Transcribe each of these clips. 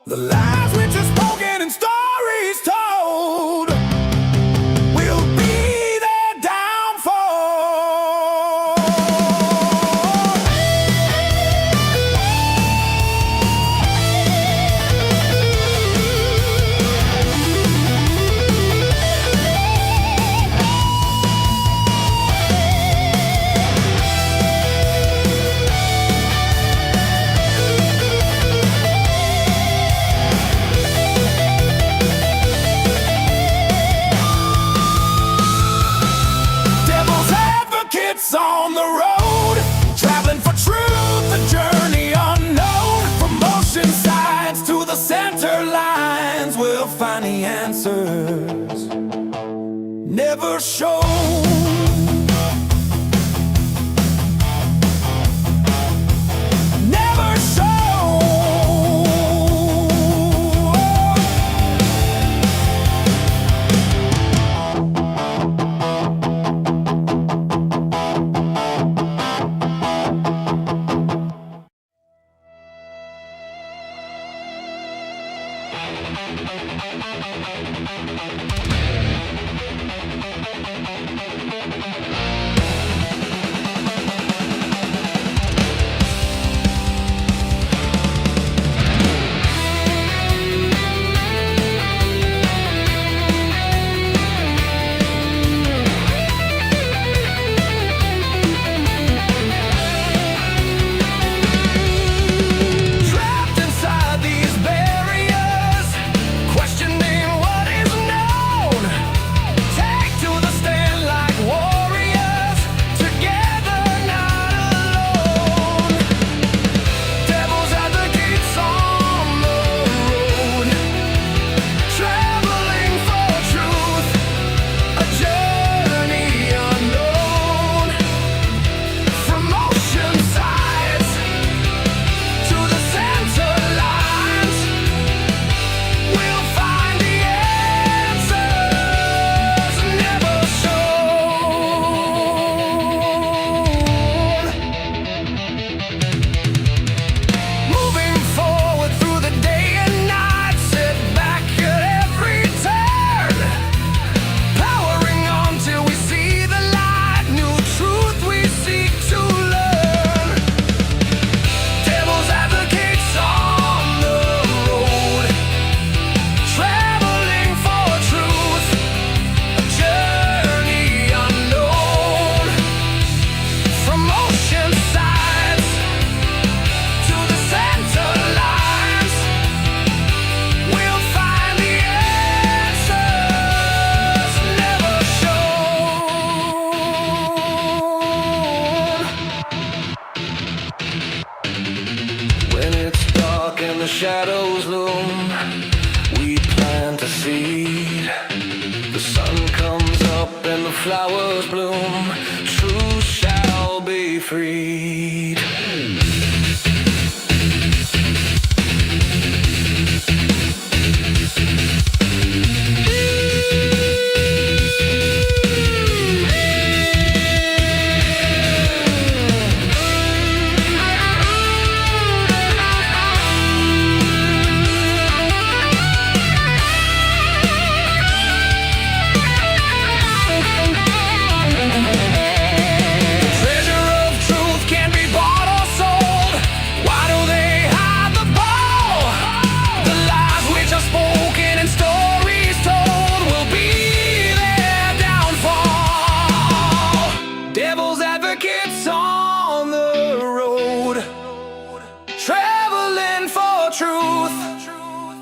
The lies which are spoken and stories told will be their downfall. On the road, traveling for truth, a journey unknown. From ocean sides to the center lines, we'll find the answers never shown. Never shown. The shadows loom, we plant a seed. The sun comes up and the flowers bloom. Truth shall be freed.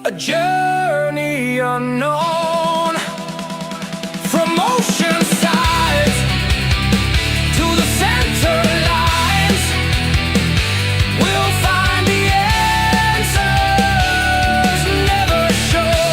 A journey unknown. From ocean sides to the center lines, we'll find the answers never shown.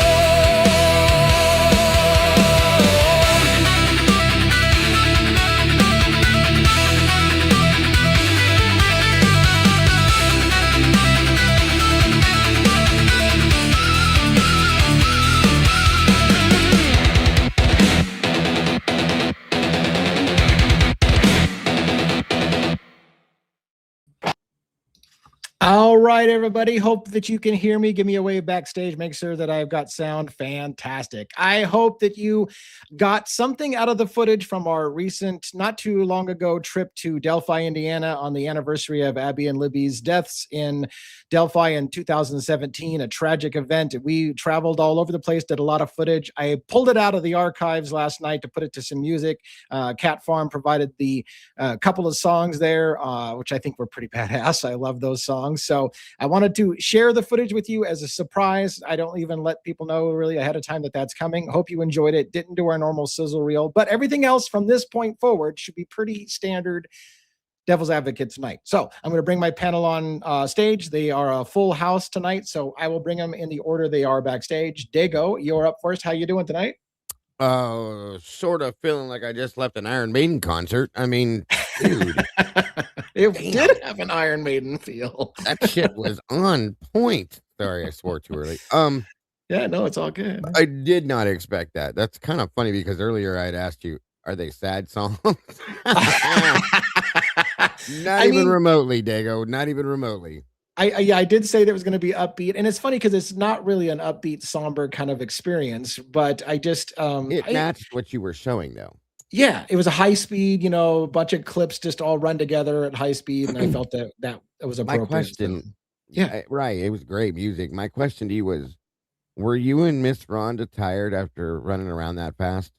All right, everybody. Hope that you can hear me. Give me a wave backstage. Make sure that I've got sound. Fantastic. I hope that you got something out of the footage from our recent, not too long ago trip to Delphi, Indiana on the anniversary of Abby and Libby's deaths in Delphi in 2017, a tragic event. We traveled all over the place, did a lot of footage. I pulled it out of the archives last night to put it to some music. Cat Farm provided the couple of songs there, which I think were pretty badass. I love those songs. So I wanted to share the footage with you as a surprise. I don't even let people know really ahead of time that that's coming. Hope you enjoyed it. Didn't do our normal sizzle reel, but everything else from this point forward should be pretty standard Devil's Advocate tonight. So I'm going to bring my panel on stage. They are a full house tonight, so I will bring them in the order they are backstage. Dago, you're up first. How you doing tonight? Sort of feeling like I just left an Iron Maiden concert. I mean, dude. It did have an Iron Maiden feel. That shit was on point. Sorry, I swore too early. Yeah, no, it's all good. I did not expect that. That's kind of funny because earlier I'd asked you, are they sad songs? Not even remotely, Dago. Not even remotely. I did say there was going to be upbeat, and it's funny because it's not really an upbeat, somber kind of experience, but I just it matched what you were showing, though. Yeah, it was a high speed, a bunch of clips just all run together at high speed, and I felt that was appropriate. My question, so, yeah, right, it was great music. My question to you was, were you and Miss Rhonda tired after running around that fast?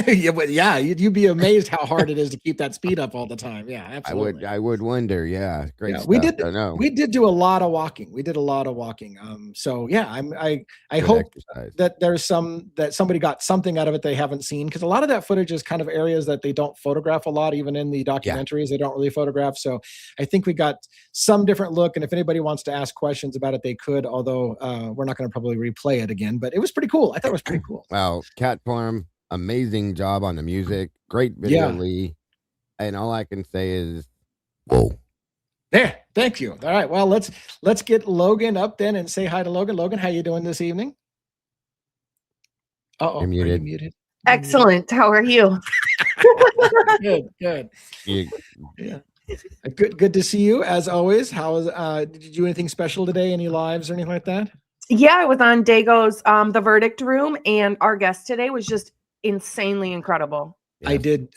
yeah, you'd be amazed how hard it is to keep that speed up all the time. Yeah, absolutely. I would wonder. Yeah, great stuff. We did do a lot of walking. So yeah, I hope that there's somebody got something out of it they haven't seen, because a lot of that footage is kind of areas that they don't photograph a lot, even in the documentaries. They don't really photograph. So I think we got some different look, and if anybody wants to ask questions about it, they could. Although we're not going to probably replay it again, but it was pretty cool. I thought it was pretty cool. Wow, Cat Farm. Amazing job on the music. Great video, Lee. And all I can say is, whoa. Yeah, thank you. All right, well, let's get Logan up then and say hi to Logan. Logan, how you doing this evening? You're muted. Are you muted? Excellent. How are you? Good. Yeah. Good to see you as always. How was did you do anything special today? Any lives or anything like that? Yeah, I was on Dago's The Verdict Room, and our guest today was just insanely incredible. Yes.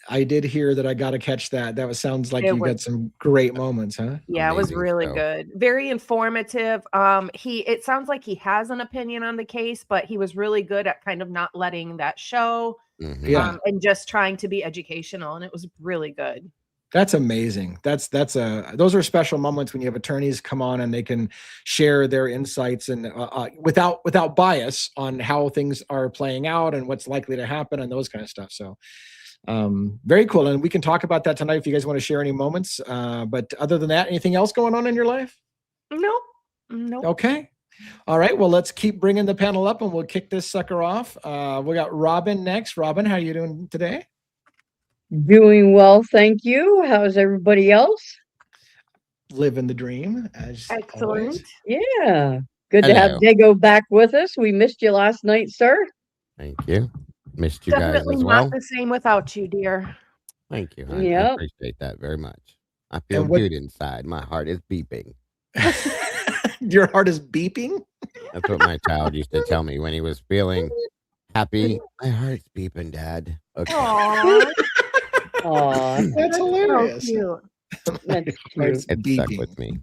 I did hear that. I got to catch that. Sounds like you got some great moments, huh? Yeah, amazing. It was really good. Very informative. It sounds like he has an opinion on the case, but he was really good at kind of not letting that show. Mm-hmm. And just trying to be educational, and it was really good. That's amazing. Those are special moments when you have attorneys come on and they can share their insights and without bias on how things are playing out and what's likely to happen and those kind of stuff. So very cool. And we can talk about that tonight if you guys want to share any moments. But other than that, anything else going on in your life? Nope. Okay. All right. Well, let's keep bringing the panel up and we'll kick this sucker off. We got Robin next. Robin, how are you doing today? Doing well, thank you. How's everybody else? Living the dream. Excellent. Always. Yeah. Good to have Dago back with us. We missed you last night, sir. Thank you. Missed you Definitely guys as well. Not the same without you, dear. Thank you. I appreciate that very much. I feel good inside. My heart is beeping. Your heart is beeping? That's what my child used to tell me when he was feeling happy. My heart's beeping, Dad. Okay. Aww, that's hilarious. So that's it stuck with me.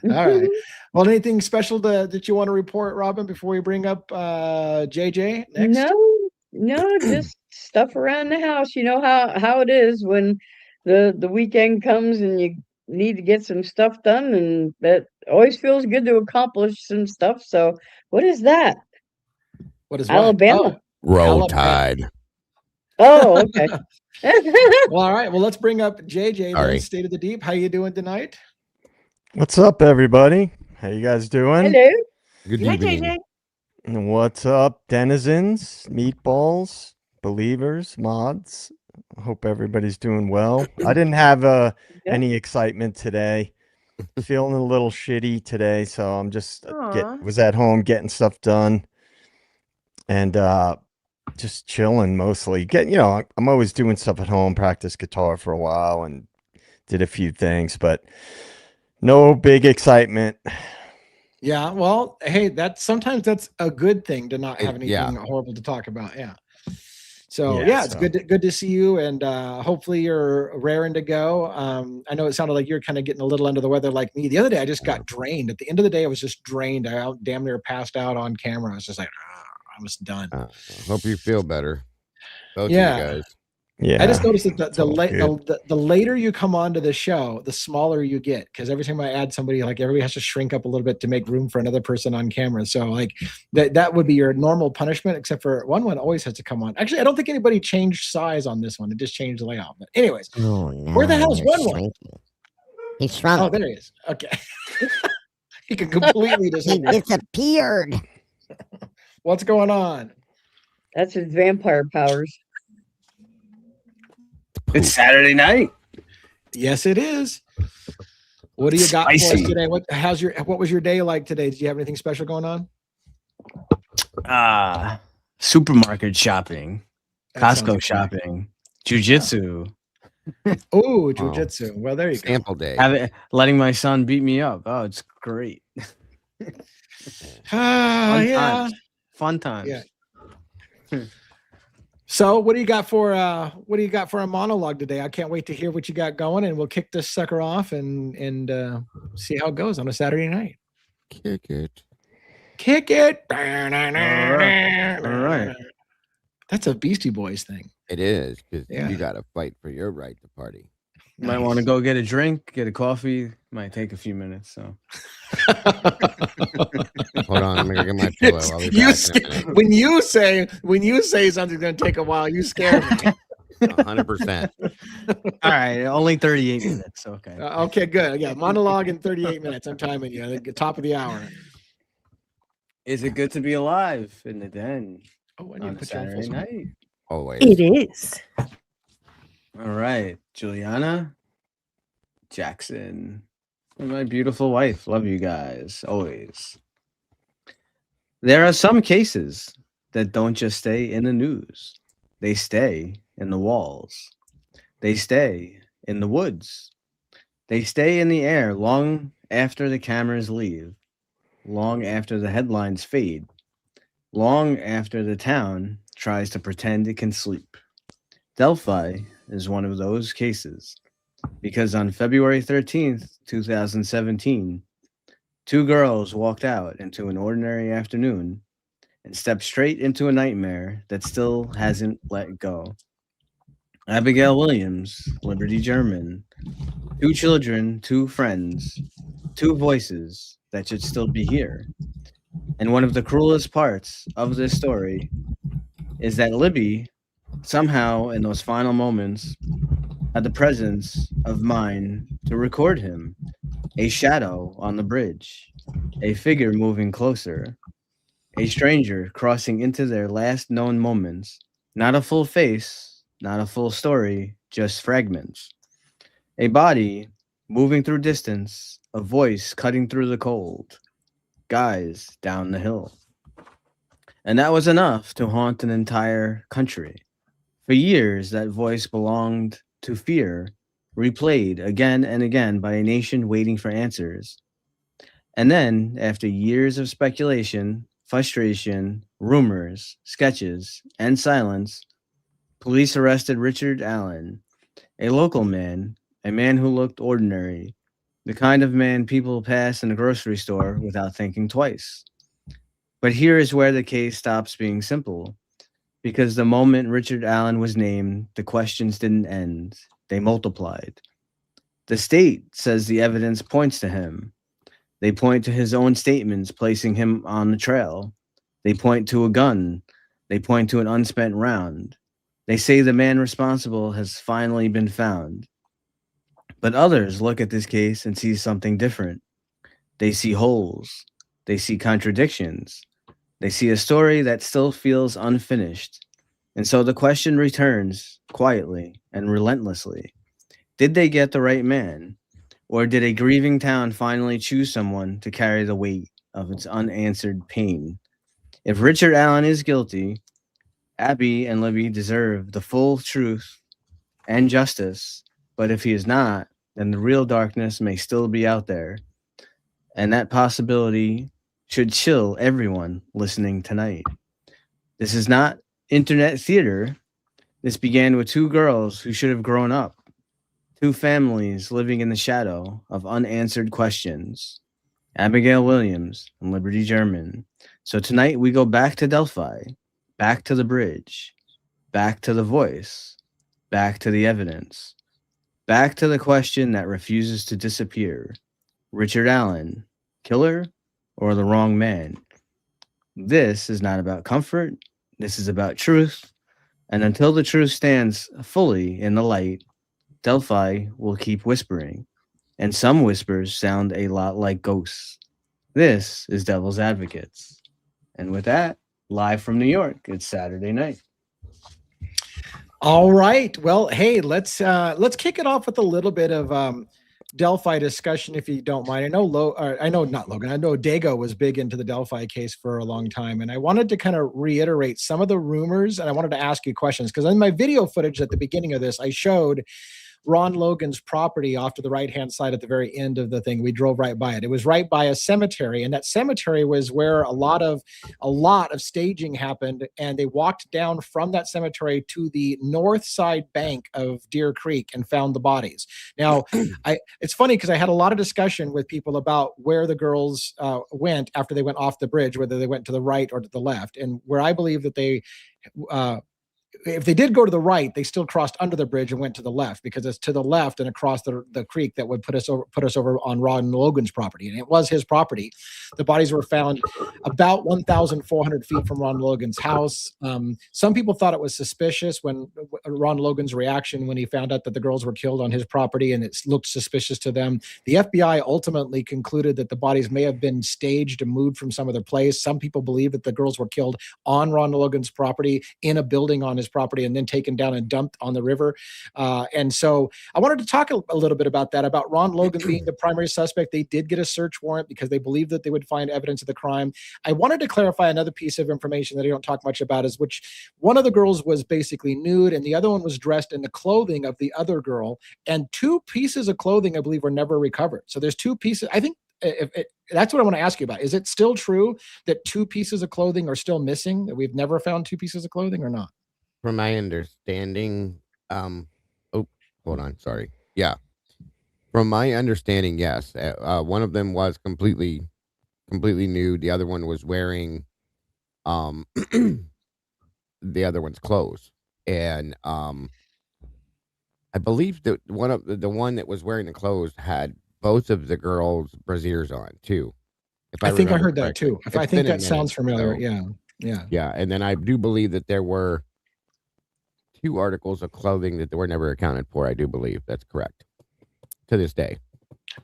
All right. Well, anything special that you want to report, Robin, before we bring up JJ next? No, just stuff around the house. You know how it is when the weekend comes and you need to get some stuff done, and that always feels good to accomplish some stuff. So, what is that? What is Alabama? Roll Tide. Oh, okay. Well, all right. Well, let's bring up JJ, then, State of the Deep. How you doing tonight? What's up, everybody? How you guys doing? Hello. Good Hi, evening. JJ. What's up, denizens, meatballs, believers, mods? Hope everybody's doing well. I didn't have any excitement today. Feeling a little shitty today, so I'm just was at home getting stuff done and just chilling mostly. I'm always doing stuff at home, practice guitar for a while and did a few things, but No big excitement. Yeah, well, hey, sometimes that's a good thing to not have Yeah. anything horrible to talk about. Yeah. So Yeah, it's so- good to see you, and hopefully you're raring to go. I know it sounded like you're kind of getting a little under the weather like me. The other day, I just got drained. At the end of the day, I was just drained. Damn near passed out on camera. I was just like, I was done. Hope you feel better. Both Yeah. of you guys. Yeah. I just noticed that it's all good. the later you come onto the show, the smaller you get. Because every time I add somebody, like everybody has to shrink up a little bit to make room for another person on camera. So like that would be your normal punishment, except for one always has to come on. Actually, I don't think anybody changed size on this one. It just changed the layout. But anyways, Oh, no, where the hell's you're one? shrinking. He shrunk. Oh, there he is. Okay. He can completely He disappear. disappeared. What's going on? That's his vampire powers. It's Saturday night. Yes, it is. What do you got for us Spicy. today? What was your day like today? Did you have anything special going on? Supermarket shopping, That sounds Costco exciting. shopping, jujitsu. Oh, jujitsu. Well, there you go. Sample day. Letting my son beat me up. Oh, it's great. Fun Yeah. times. Fun times. Yeah. So, what do you got for a monologue today? I can't wait to hear what you got going, and we'll kick this sucker off and see how it goes on a Saturday night. Kick it. Kick it. All right. That's a Beastie Boys thing. It is, because Yeah. you got to fight for your right to party. Might want to go get a drink, get a coffee. Might take a few minutes. So Hold on, I'm gonna get my pillow. I'll be You back sca- in a minute. when you say something's going to take a while, you scare me. 100%. all right, only 38 minutes. Okay. Okay, good. Yeah, monologue in 38 minutes. I'm timing you. At the top of the hour. Is it good to be alive in the den Oh, I need on to a put you on full Saturday screen. night? Always. It is. All right, Juliana, Jackson, and my beautiful wife. Love you guys always. There are some cases that don't just stay in the news. They stay in the walls. They stay in the woods. They stay in the air long after the cameras leave, long after the headlines fade, long after the town tries to pretend it can sleep. Delphi is one of those cases because on February 13th, 2017, two girls walked out into an ordinary afternoon and stepped straight into a nightmare that still hasn't let go. Abigail Williams, Liberty German, two children, two friends, two voices that should still be here. And one of the cruelest parts of this story is that Libby, somehow in those final moments, had the presence of mind to record him, a shadow on the bridge, a figure moving closer, a stranger crossing into their last known moments, not a full face, not a full story, just fragments, a body moving through distance, a voice cutting through the cold, guys down the hill. And that was enough to haunt an entire country. For years, that voice belonged to fear, replayed again and again by a nation waiting for answers. And then, after years of speculation, frustration, rumors, sketches, and silence, police arrested Richard Allen, a local man, a man who looked ordinary, the kind of man people pass in a grocery store without thinking twice. But here is where the case stops being simple. Because the moment Richard Allen was named, the questions didn't end. They multiplied. The state says the evidence points to him. They point to his own statements placing him on the trail. They point to a gun. They point to an unspent round. They say the man responsible has finally been found. But others look at this case and see something different. They see holes. They see contradictions. They see a story that still feels unfinished. And so the question returns quietly and relentlessly. Did they get the right man? Or did a grieving town finally choose someone to carry the weight of its unanswered pain? If Richard Allen is guilty, Abby and Libby deserve the full truth and justice. But if he is not, then the real darkness may still be out there. And that possibility should chill everyone listening tonight. This is not internet theater. This began with two girls who should have grown up, two families living in the shadow of unanswered questions, Abigail Williams and Liberty German. So tonight we go back to Delphi, back to the bridge, back to the voice, back to the evidence, back to the question that refuses to disappear. Richard Allen, killer or the wrong man? This is not about comfort. This is about truth. And until the truth stands fully in the light, Delphi will keep whispering. And some whispers sound a lot like ghosts. This is Devil's Advocates. And with that, live from New York, it's Saturday night. All right. Well, hey, let's kick it off with a little bit of Delphi discussion, if you don't mind. I know Dago was big into the Delphi case for a long time, and I wanted to kind of reiterate some of the rumors, and I wanted to ask you questions because in my video footage at the beginning of this, I showed Ron Logan's property off to the right-hand side at the very end of the thing. We drove right by it. It was right by a cemetery, and that cemetery was where a lot of staging happened, and they walked down from that cemetery to the north side bank of Deer Creek and found the bodies. Now, it's funny because I had a lot of discussion with people about where the girls went after they went off the bridge, whether they went to the right or to the left, and where I believe that they if they did go to the right, they still crossed under the bridge and went to the left, because it's to the left and across the creek that would put us over on Ron Logan's property, and it was his property. The bodies were found about 1,400 feet from Ron Logan's house. Some people thought it was suspicious when Ron Logan's reaction when he found out that the girls were killed on his property, and it looked suspicious to them. The FBI ultimately concluded that the bodies may have been staged and moved from some other place. Some people believe that the girls were killed on Ron Logan's property in a building on his property and then taken down and dumped on the river. And so I wanted to talk a little bit about that, about Ron Logan being the primary suspect. They did get a search warrant because they believed that they would find evidence of the crime. I wanted to clarify another piece of information that I don't talk much about, is which one of the girls was basically nude and the other one was dressed in the clothing of the other girl, and two pieces of clothing, I believe, were never recovered. So there's two pieces. I think that's what I want to ask you about. Is it still true that two pieces of clothing are still missing, that we've never found two pieces of clothing, or not? From my understanding, hold on, sorry. Yeah. From my understanding, yes. One of them was completely nude. The other one was wearing the other one's clothes. And I believe that the one that was wearing the clothes had both of the girls' brassieres on too. I think I heard that too. I think that sounds familiar. So, Yeah. Yeah. And then I do believe that there were 2 articles of clothing that were never accounted for. I do believe that's correct to this day.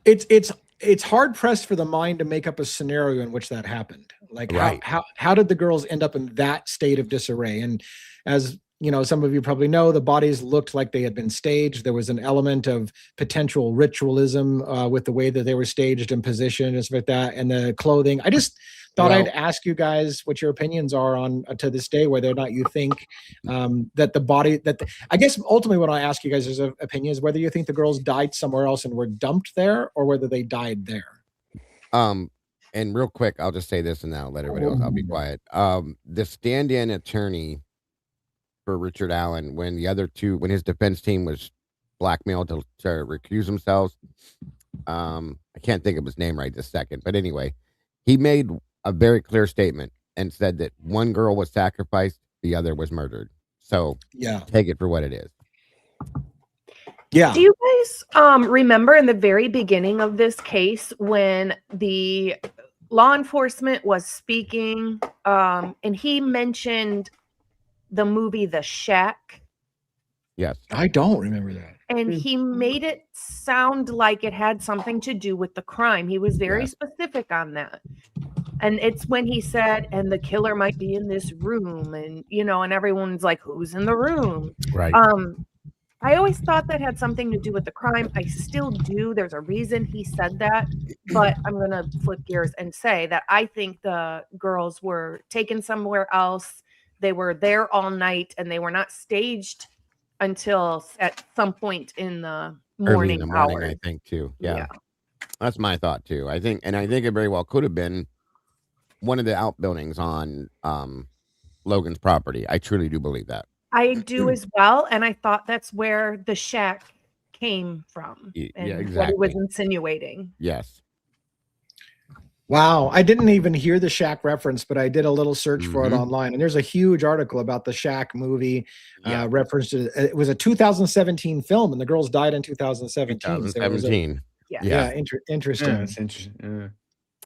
It's hard pressed for the mind to make up a scenario in which that happened. Like Right. how did the girls end up in that state of disarray? And as you know, some of you probably know, the bodies looked like they had been staged. There was an element of potential ritualism with the way that they were staged and positioned and stuff like that. And the clothing, I just thought I'd ask you guys what your opinions are on to this day, whether or not you think that the body, I guess ultimately what I ask you guys is opinion is whether you think the girls died somewhere else and were dumped there, or whether they died there. And real quick, I'll just say this and then I'll let everybody else, I'll be quiet. The stand-in attorney for Richard Allen, when his defense team was blackmailed to recuse themselves, I can't think of his name right this second, but anyway, he made a very clear statement and said that one girl was sacrificed, the other was murdered. So yeah, take it for what it is. Yeah. Do you guys remember in the very beginning of this case when the law enforcement was speaking and he mentioned the movie The Shack? Yes. I don't remember that. And he made it sound like it had something to do with the crime. He was very specific on that. And it's when he said, and the killer might be in this room, and and everyone's like, who's in the room? Right. I always thought that had something to do with the crime. I still do. There's a reason he said that, but I'm going to flip gears and say that I think the girls were taken somewhere else. They were there all night and they were not staged until at some point in the early in morning the morning, hours. I think too. Yeah. Yeah. That's my thought too. I think it very well could have been one of the outbuildings on Logan's property. I truly do believe that. I do as well, and I thought that's where the shack came from Yeah, and what he was exactly. insinuating. Yes. Wow, I didn't even hear the Shack reference, but I did a little search for it Mhm. online, and there's a huge article about the Shack movie. Yeah. Reference to it was a 2017 film, and the girls died in 2017. So it was 2017. Yeah. yeah, Yeah, interesting. that's interesting. Yeah.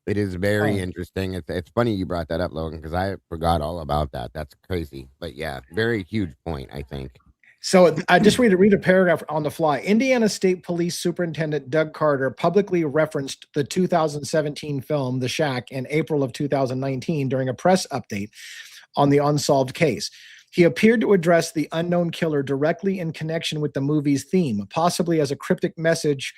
It is very Oh. interesting. It's funny you brought that up, Logan, because I forgot all about that. That's crazy. But yeah, very huge point, I think. So I just read a paragraph on the fly. Indiana State Police Superintendent Doug Carter publicly referenced the 2017 film The Shack in April of 2019 during a press update on the unsolved case. He appeared to address the unknown killer directly in connection with the movie's theme, possibly as a cryptic message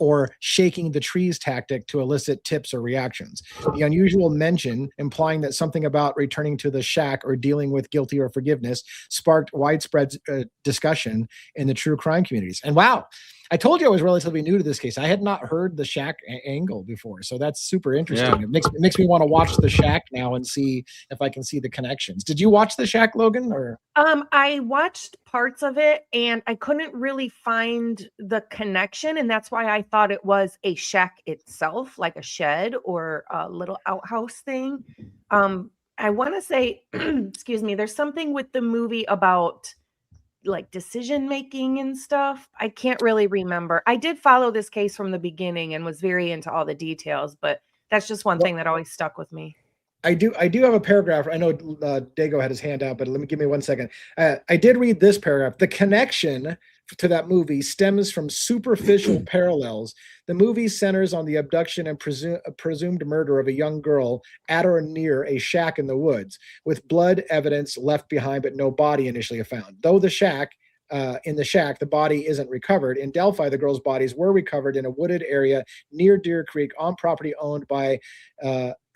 or shaking the trees tactic to elicit tips or reactions. The unusual mention, implying that something about returning to the shack or dealing with guilty or forgiveness, sparked widespread discussion in the true crime communities. And wow, I told you I was relatively new to this case. I had not heard the Shack angle before, so that's super interesting. Yeah. It makes me want to watch the Shack now and see if I can see the connections. Did you watch the Shack, Logan? Or I watched parts of it and I couldn't really find the connection, and that's why I thought it was a shack itself, like a shed or a little outhouse thing. I want to say, excuse me, there's something with the movie about like decision making and stuff. I can't really remember. I did follow this case from the beginning and was very into all the details, but that's just one thing that always stuck with me. I do have a paragraph. I know Dago had his hand out, but give me 1 second. I did read this paragraph. The connection to that movie stems from superficial parallels. The movie centers on the abduction and presumed murder of a young girl at or near a shack in the woods, with blood evidence left behind, but no body initially found. Though in the shack, the body isn't recovered. In Delphi, the girls' bodies were recovered in a wooded area near Deer Creek on property owned by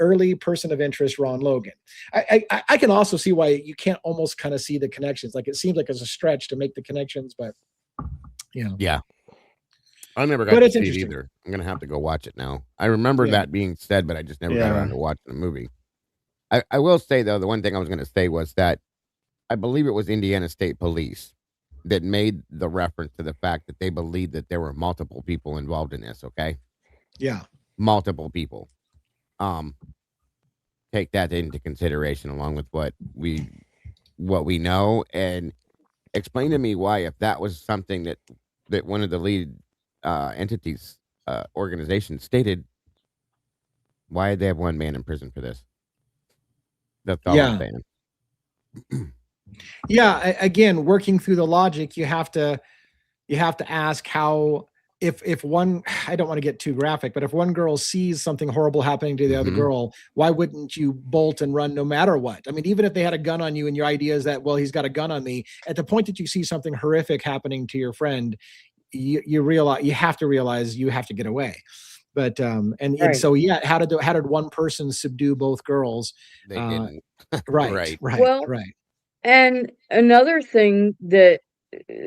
early person of interest Ron Logan. I can also see why you can't almost kind of see the connections. Like it seems like it's a stretch to make the connections, but Yeah. I never got But to it's see it interesting. either. I'm gonna have to go watch it now. I remember Yeah. that being said, but I just never got Yeah. around to watching the movie. I will say though, the one thing I was gonna say was that I believe it was Indiana State Police that made the reference to the fact that they believed that there were multiple people involved in this. Okay, Yeah. multiple people. Take that into consideration along with what we know, and explain to me why, if that was something that one of the lead entities organizations stated, why did they have one man in prison for this? That's all I'm saying. Yeah. Again, working through the logic, you have to ask how, if one, I don't want to get too graphic, but if one girl sees something horrible happening to the other Mhm. girl, why wouldn't you bolt and run no matter what? I mean, even if they had a gun on you and your idea is that, well, he's got a gun on me, at the point that you see something horrific happening to your friend, you realize, you have to realize you have to get away. But and Right. so yeah, how did one person subdue both girls? They didn't. Right. Well, Right. and another thing that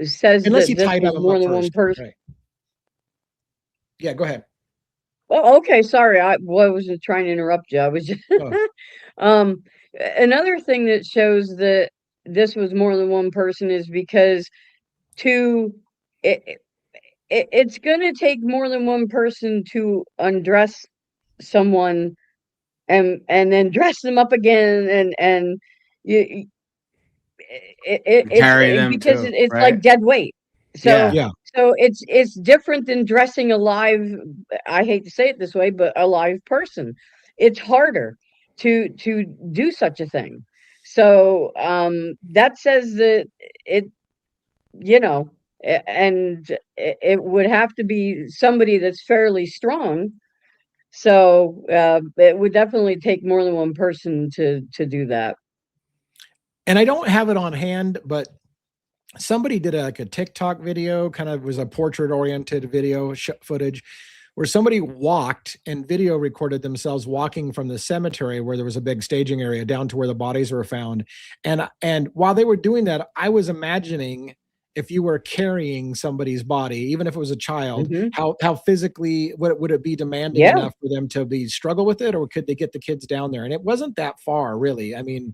says Unless that he this tied was them more up than one first. person. Right. Yeah, go ahead. Oh, okay. Sorry, I wasn't trying to interrupt you. I was just Oh. another thing that shows that this was more than one person is because it's going to take more than one person to undress someone and then dress them up again and you Carry them because too, it's like right? dead weight. So Yeah. so it's different than dressing a live, I hate to say it this way, but a live person. It's harder to do such a thing. So that says that it, you know, and it would have to be somebody that's fairly strong. So it would definitely take more than one person to do that. And I don't have it on hand, but somebody did like a TikTok video, kind of was a portrait oriented video footage where somebody walked and video recorded themselves walking from the cemetery where there was a big staging area down to where the bodies were found. And while they were doing that, I was imagining if you were carrying somebody's body, even if it was a child, Mhm. how physically would it be demanding Yeah. enough for them to be struggle with it, or could they get the kids down there? And it wasn't that far, really. I mean,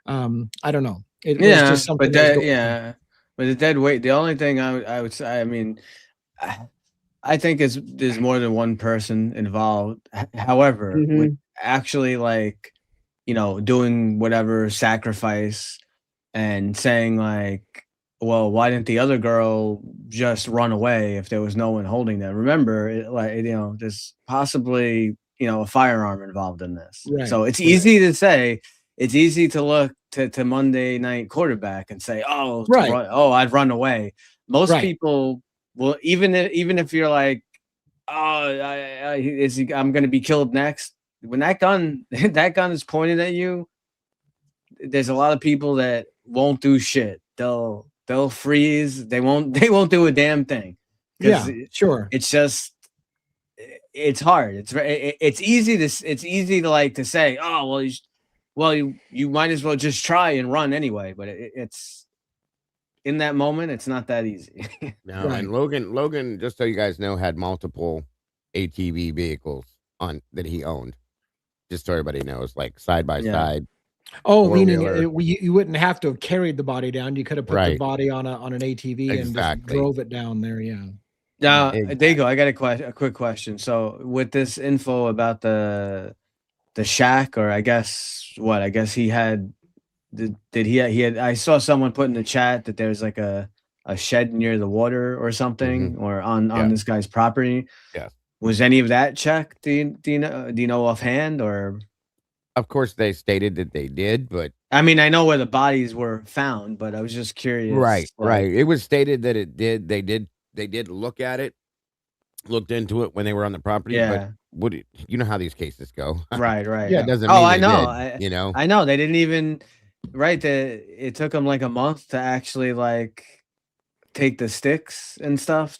I don't know. It was Yeah, just something but that was that going. yeah, but the dead weight. The only thing I would say, I mean, I, I think is there's more than one person involved. However, with Mhm. actually like doing whatever sacrifice and saying like, well, why didn't the other girl just run away if there was no one holding them? Remember, there's possibly a firearm involved in this. Right, So it's right. easy to say, it's easy to look to Monday Night Quarterback and say, oh, Right. I'd run away. Most Right. people will, even if you're like, oh, I'm going to be killed next. When that gun that gun is pointed at you, there's a lot of people that won't do shit. They'll freeze. They won't do a damn thing because Yeah, sure. it's just it's hard. It's easy to like to say, oh well, you might as well just try and run anyway. But it's in that moment, it's not that easy. No, Right. and Logan, just so you guys know, had multiple ATV vehicles on that he owned. Just so everybody knows, like side by Yeah. side. Oh, meaning Four-wheeler. you wouldn't have to have carried the body down. You could have put the Right. body on an ATV and just Exactly. drove it down there. Yeah. Now, Exactly. there you go. I got a quick question. So, with this info about the shack, or I guess what? I guess he had. Did he had? I saw someone put in the chat that there's like a shed near the water or something, or on Yeah. this guy's property. Yeah. Was any of that checked? Do you know offhand, or? Of course, they stated that they did, but I mean, I know where the bodies were found, but I was just curious. right. like- It was stated that it did. They did look at it, looked into it when they were on the property. Yeah. But you know how these cases go. Right. Yeah. That doesn't Oh, mean I they know. did, you know. I know they didn't even. Right. It took them like a month to actually like take the sticks and stuff.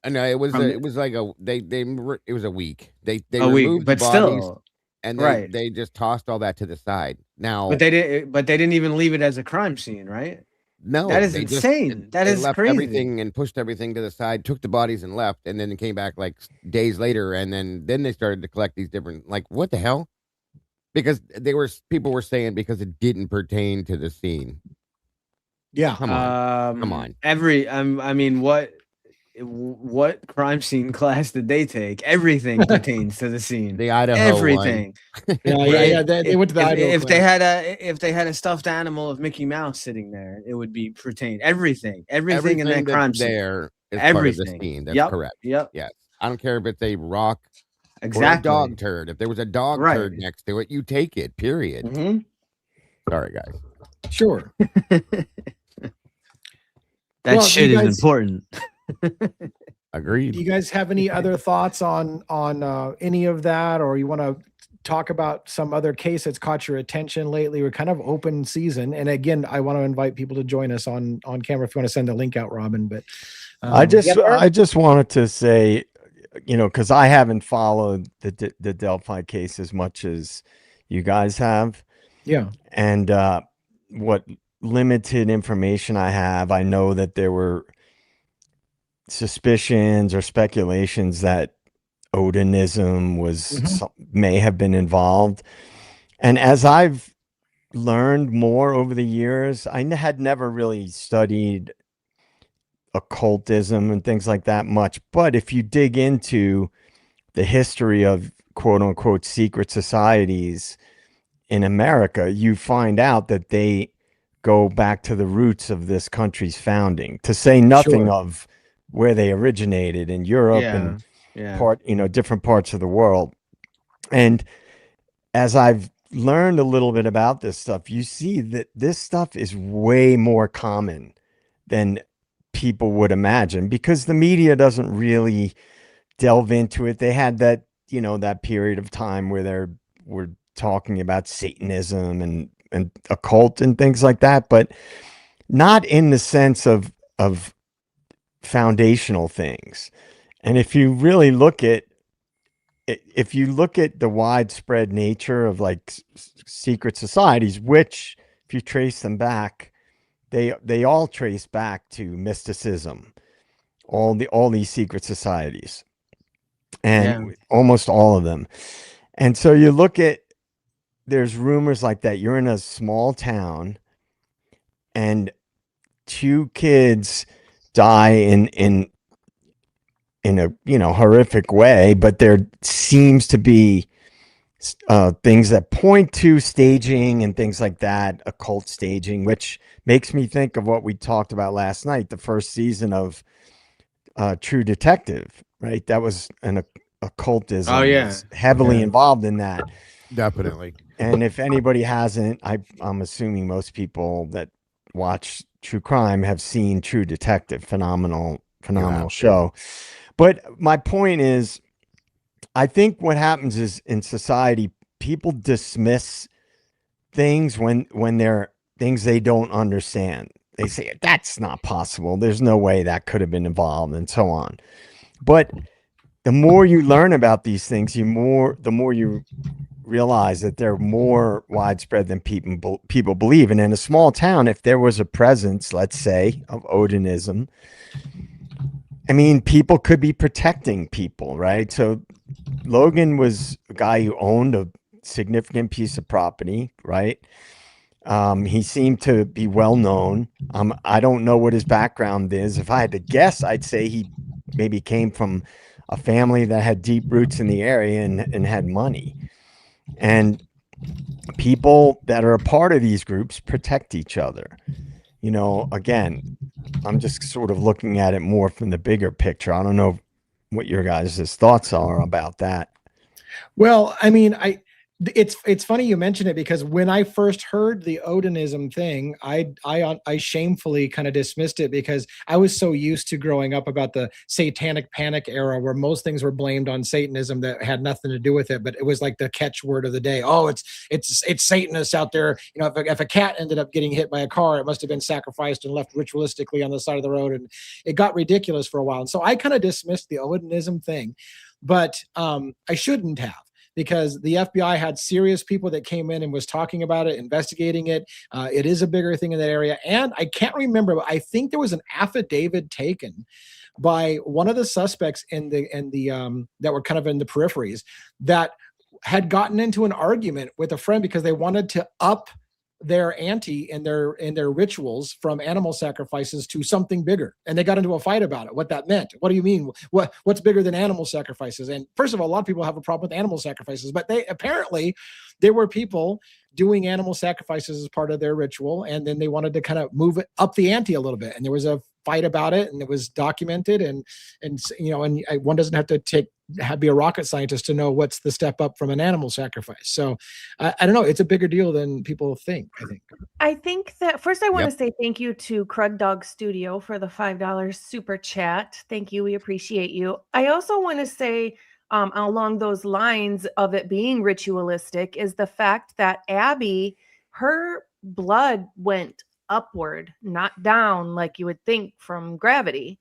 No, it was From it was like it was a week. They A week, removed but the bodies still, and right. they just tossed all that to the side. Now, But they didn't even leave it as a crime scene, right? no, That is they just insane. That they is left crazy. everything and pushed everything to the side, took the bodies and left, and then came back like days later, and then they started to collect these different, like, what the hell? Because people were saying because it didn't pertain to the scene. Yeah. Come on. I mean, what crime scene class did they take? Everything pertains to the scene. The Idaho Everything. Yeah. They went to the Idaho If they class. had a stuffed animal of Mickey Mouse sitting there, it would be pertain everything in that that's crime scene. there is part of the Everything. scene. That's Yep, correct. Yep. Yes. I don't care if it's a rock Exactly. or a dog turd. If there was a dog Right. turd next to it, you take it. Period. Mm-hmm. Sorry, guys. Sure. That Well, shit you is guys- important. Agreed. Do you guys have any other thoughts on any of that, or you want to talk about some other case that's caught your attention lately? We're kind of open season, and again, I want to invite people to join us on camera if you want to send the link out, Robin. But I Yep. just wanted to say, because I haven't followed the Delphi case as much as you guys have, yeah, and what limited information I have, I know that there were suspicions or speculations that Odinism may have been involved. And as I've learned more over the years, I had never really studied occultism and things like that much. But if you dig into the history of quote unquote secret societies in America, you find out that they go back to the roots of this country's founding, to say nothing Sure. of where they originated in Europe and different parts of the world. And as I've learned a little bit about this stuff, you see that this stuff is way more common than people would imagine, because the media doesn't really delve into it. They had that, that period of time where they were talking about Satanism and occult and things like that, but not in the sense of foundational things. And if you really look at the widespread nature of like secret societies, which if you trace them back they all trace back to mysticism, all these secret societies, and almost all of them. And so you look at, there's rumors like that. You're in a small town, and 2 kids die in a horrific way, but there seems to be things that point to staging and things like that, occult staging, which makes me think of what we talked about last night, the first season of True Detective, right? That was an occultism. Oh, yeah. Was heavily involved in that. Definitely. And if anybody hasn't, I'm assuming most people that watch true crime have seen True Detective. Phenomenal show. But my point is, I think what happens is in society, people dismiss things when they're things they don't understand. They say, that's not possible. There's no way that could have been involved, and so on. But the more you learn about these things, the more you realize that they're more widespread than people believe. And in a small town, if there was a presence, let's say, of Odinism, I mean, people could be protecting people, right? So Logan was a guy who owned a significant piece of property, right? He seemed to be well known. I don't know what his background is. If I had to guess, I'd say he maybe came from a family that had deep roots in the area and had money. And people that are a part of these groups protect each other. You know, again, I'm just sort of looking at it more from the bigger picture. I don't know what your guys' thoughts are about that. Well, I mean, it's funny you mention it, because when I first heard the Odinism thing, I shamefully kind of dismissed it, because I was so used to growing up about the satanic panic era, where most things were blamed on Satanism that had nothing to do with it, but it was like the catchword of the day. Oh, it's Satanists out there. You know, if a cat ended up getting hit by a car, it must have been sacrificed and left ritualistically on the side of the road, and it got ridiculous for a while. And so I kind of dismissed the Odinism thing, but I shouldn't have, because the FBI had serious people that came in and was talking about it, investigating it. It is a bigger thing in that area. And I can't remember, but I think there was an affidavit taken by one of the suspects in the that were kind of in the peripheries, that had gotten into an argument with a friend because they wanted to up their ante in their rituals from animal sacrifices to something bigger, and they got into a fight about it, what that meant. What do you mean, what's bigger than animal sacrifices? And first of all, a lot of people have a problem with animal sacrifices, but there were people doing animal sacrifices as part of their ritual, and then they wanted to kind of move it up the ante a little bit, and there was a fight about it, and it was documented, and you know, and one doesn't have to be a rocket scientist to know what's the step up from an animal sacrifice. So I don't know, it's a bigger deal than people think. I think that first I want to say thank you to Crud Dog Studio for the $5 super chat. Thank you, we appreciate you. I also want to say, along those lines of it being ritualistic, is the fact that Abby, her blood went upward, not down like you would think from gravity.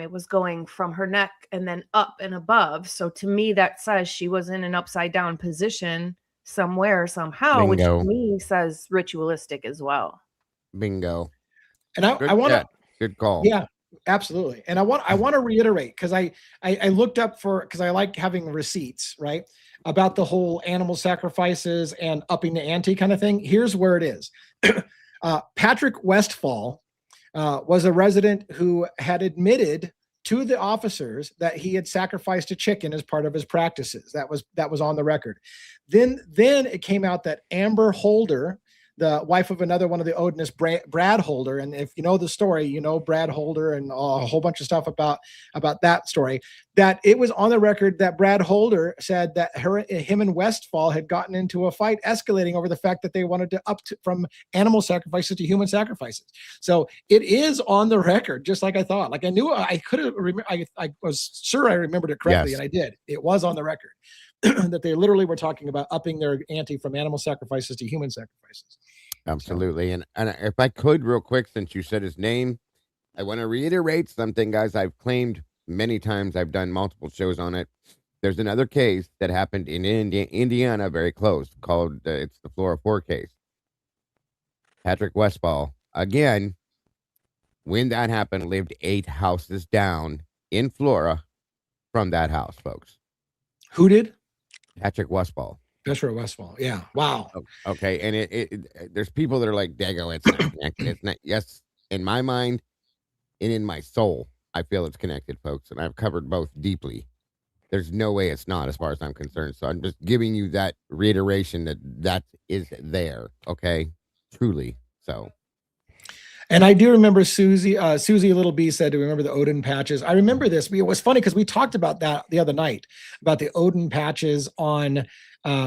It was going from her neck and then up and above. So to me, that says she was in an upside down position somewhere, somehow, which to me says ritualistic as well. Bingo. And I want to, good call. Yeah, absolutely. And I want to reiterate, because I looked up because I like having receipts, right, about the whole animal sacrifices and upping the ante kind of thing. Here's where it is. Patrick Westfall was a resident who had admitted to the officers that he had sacrificed a chicken as part of his practices. That was on the record. Then it came out that Amber Holder, the wife of another one of the Odinists, Brad Holder, and if you know the story, you know Brad Holder and a whole bunch of stuff about that story, that it was on the record that Brad Holder said that him and Westfall had gotten into a fight, escalating over the fact that they wanted to from animal sacrifices to human sacrifices. So it is on the record, just like I thought. Like I knew I could have I was sure I remembered it correctly, and I did. It was on the record. That they literally were talking about upping their ante from animal sacrifices to human sacrifices. Absolutely. And if I could real quick, since you said his name, I want to reiterate something, guys. I've claimed many times, I've done multiple shows on it. There's another case that happened in Indiana, very close, called it's the Flora 4 case. Patrick Westfall again, when that happened, lived 8 houses down in Flora from that house, folks. Who did? Patrick Westfall. Metro Westfall. Yeah. Wow. Okay, and there's people that are like, Dago, it's not connected. It's not. Yes, in my mind and in my soul, I feel it's connected, folks, and I've covered both deeply. There's no way it's not, as far as I'm concerned. So I'm just giving you that reiteration that is there. Okay, truly. So. And I do remember Susie Little B said, "Do you remember the Odin patches?" I remember this. It was funny because we talked about that the other night, about the Odin patches on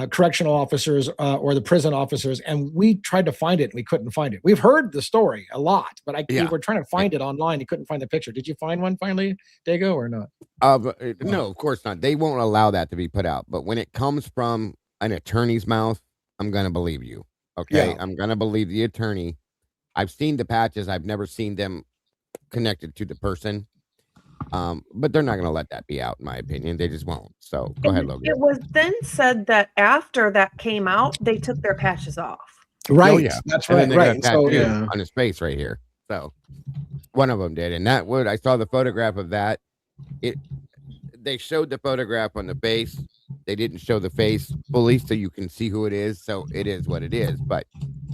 correctional officers or the prison officers, and we tried to find it and we couldn't find it. We've heard the story a lot, but we were trying to find it online. You couldn't find the picture. Did you find one finally, Dago, or not? No, of course not. They won't allow that to be put out. But when it comes from an attorney's mouth, I'm gonna believe you. Okay, I'm gonna believe the attorney. I've seen the patches. I've never seen them connected to the person. But they're not going to let that be out, in my opinion. They just won't. So go ahead, Logan. It was then said that after that came out, they took their patches off. Right. Oh, yeah. That's and right. Then Right. So, yeah. on his face right here. So one of them did. And that would, I saw the photograph of that. They showed the photograph on the base. They didn't show the face fully so you can see who it is. So it is what it is. But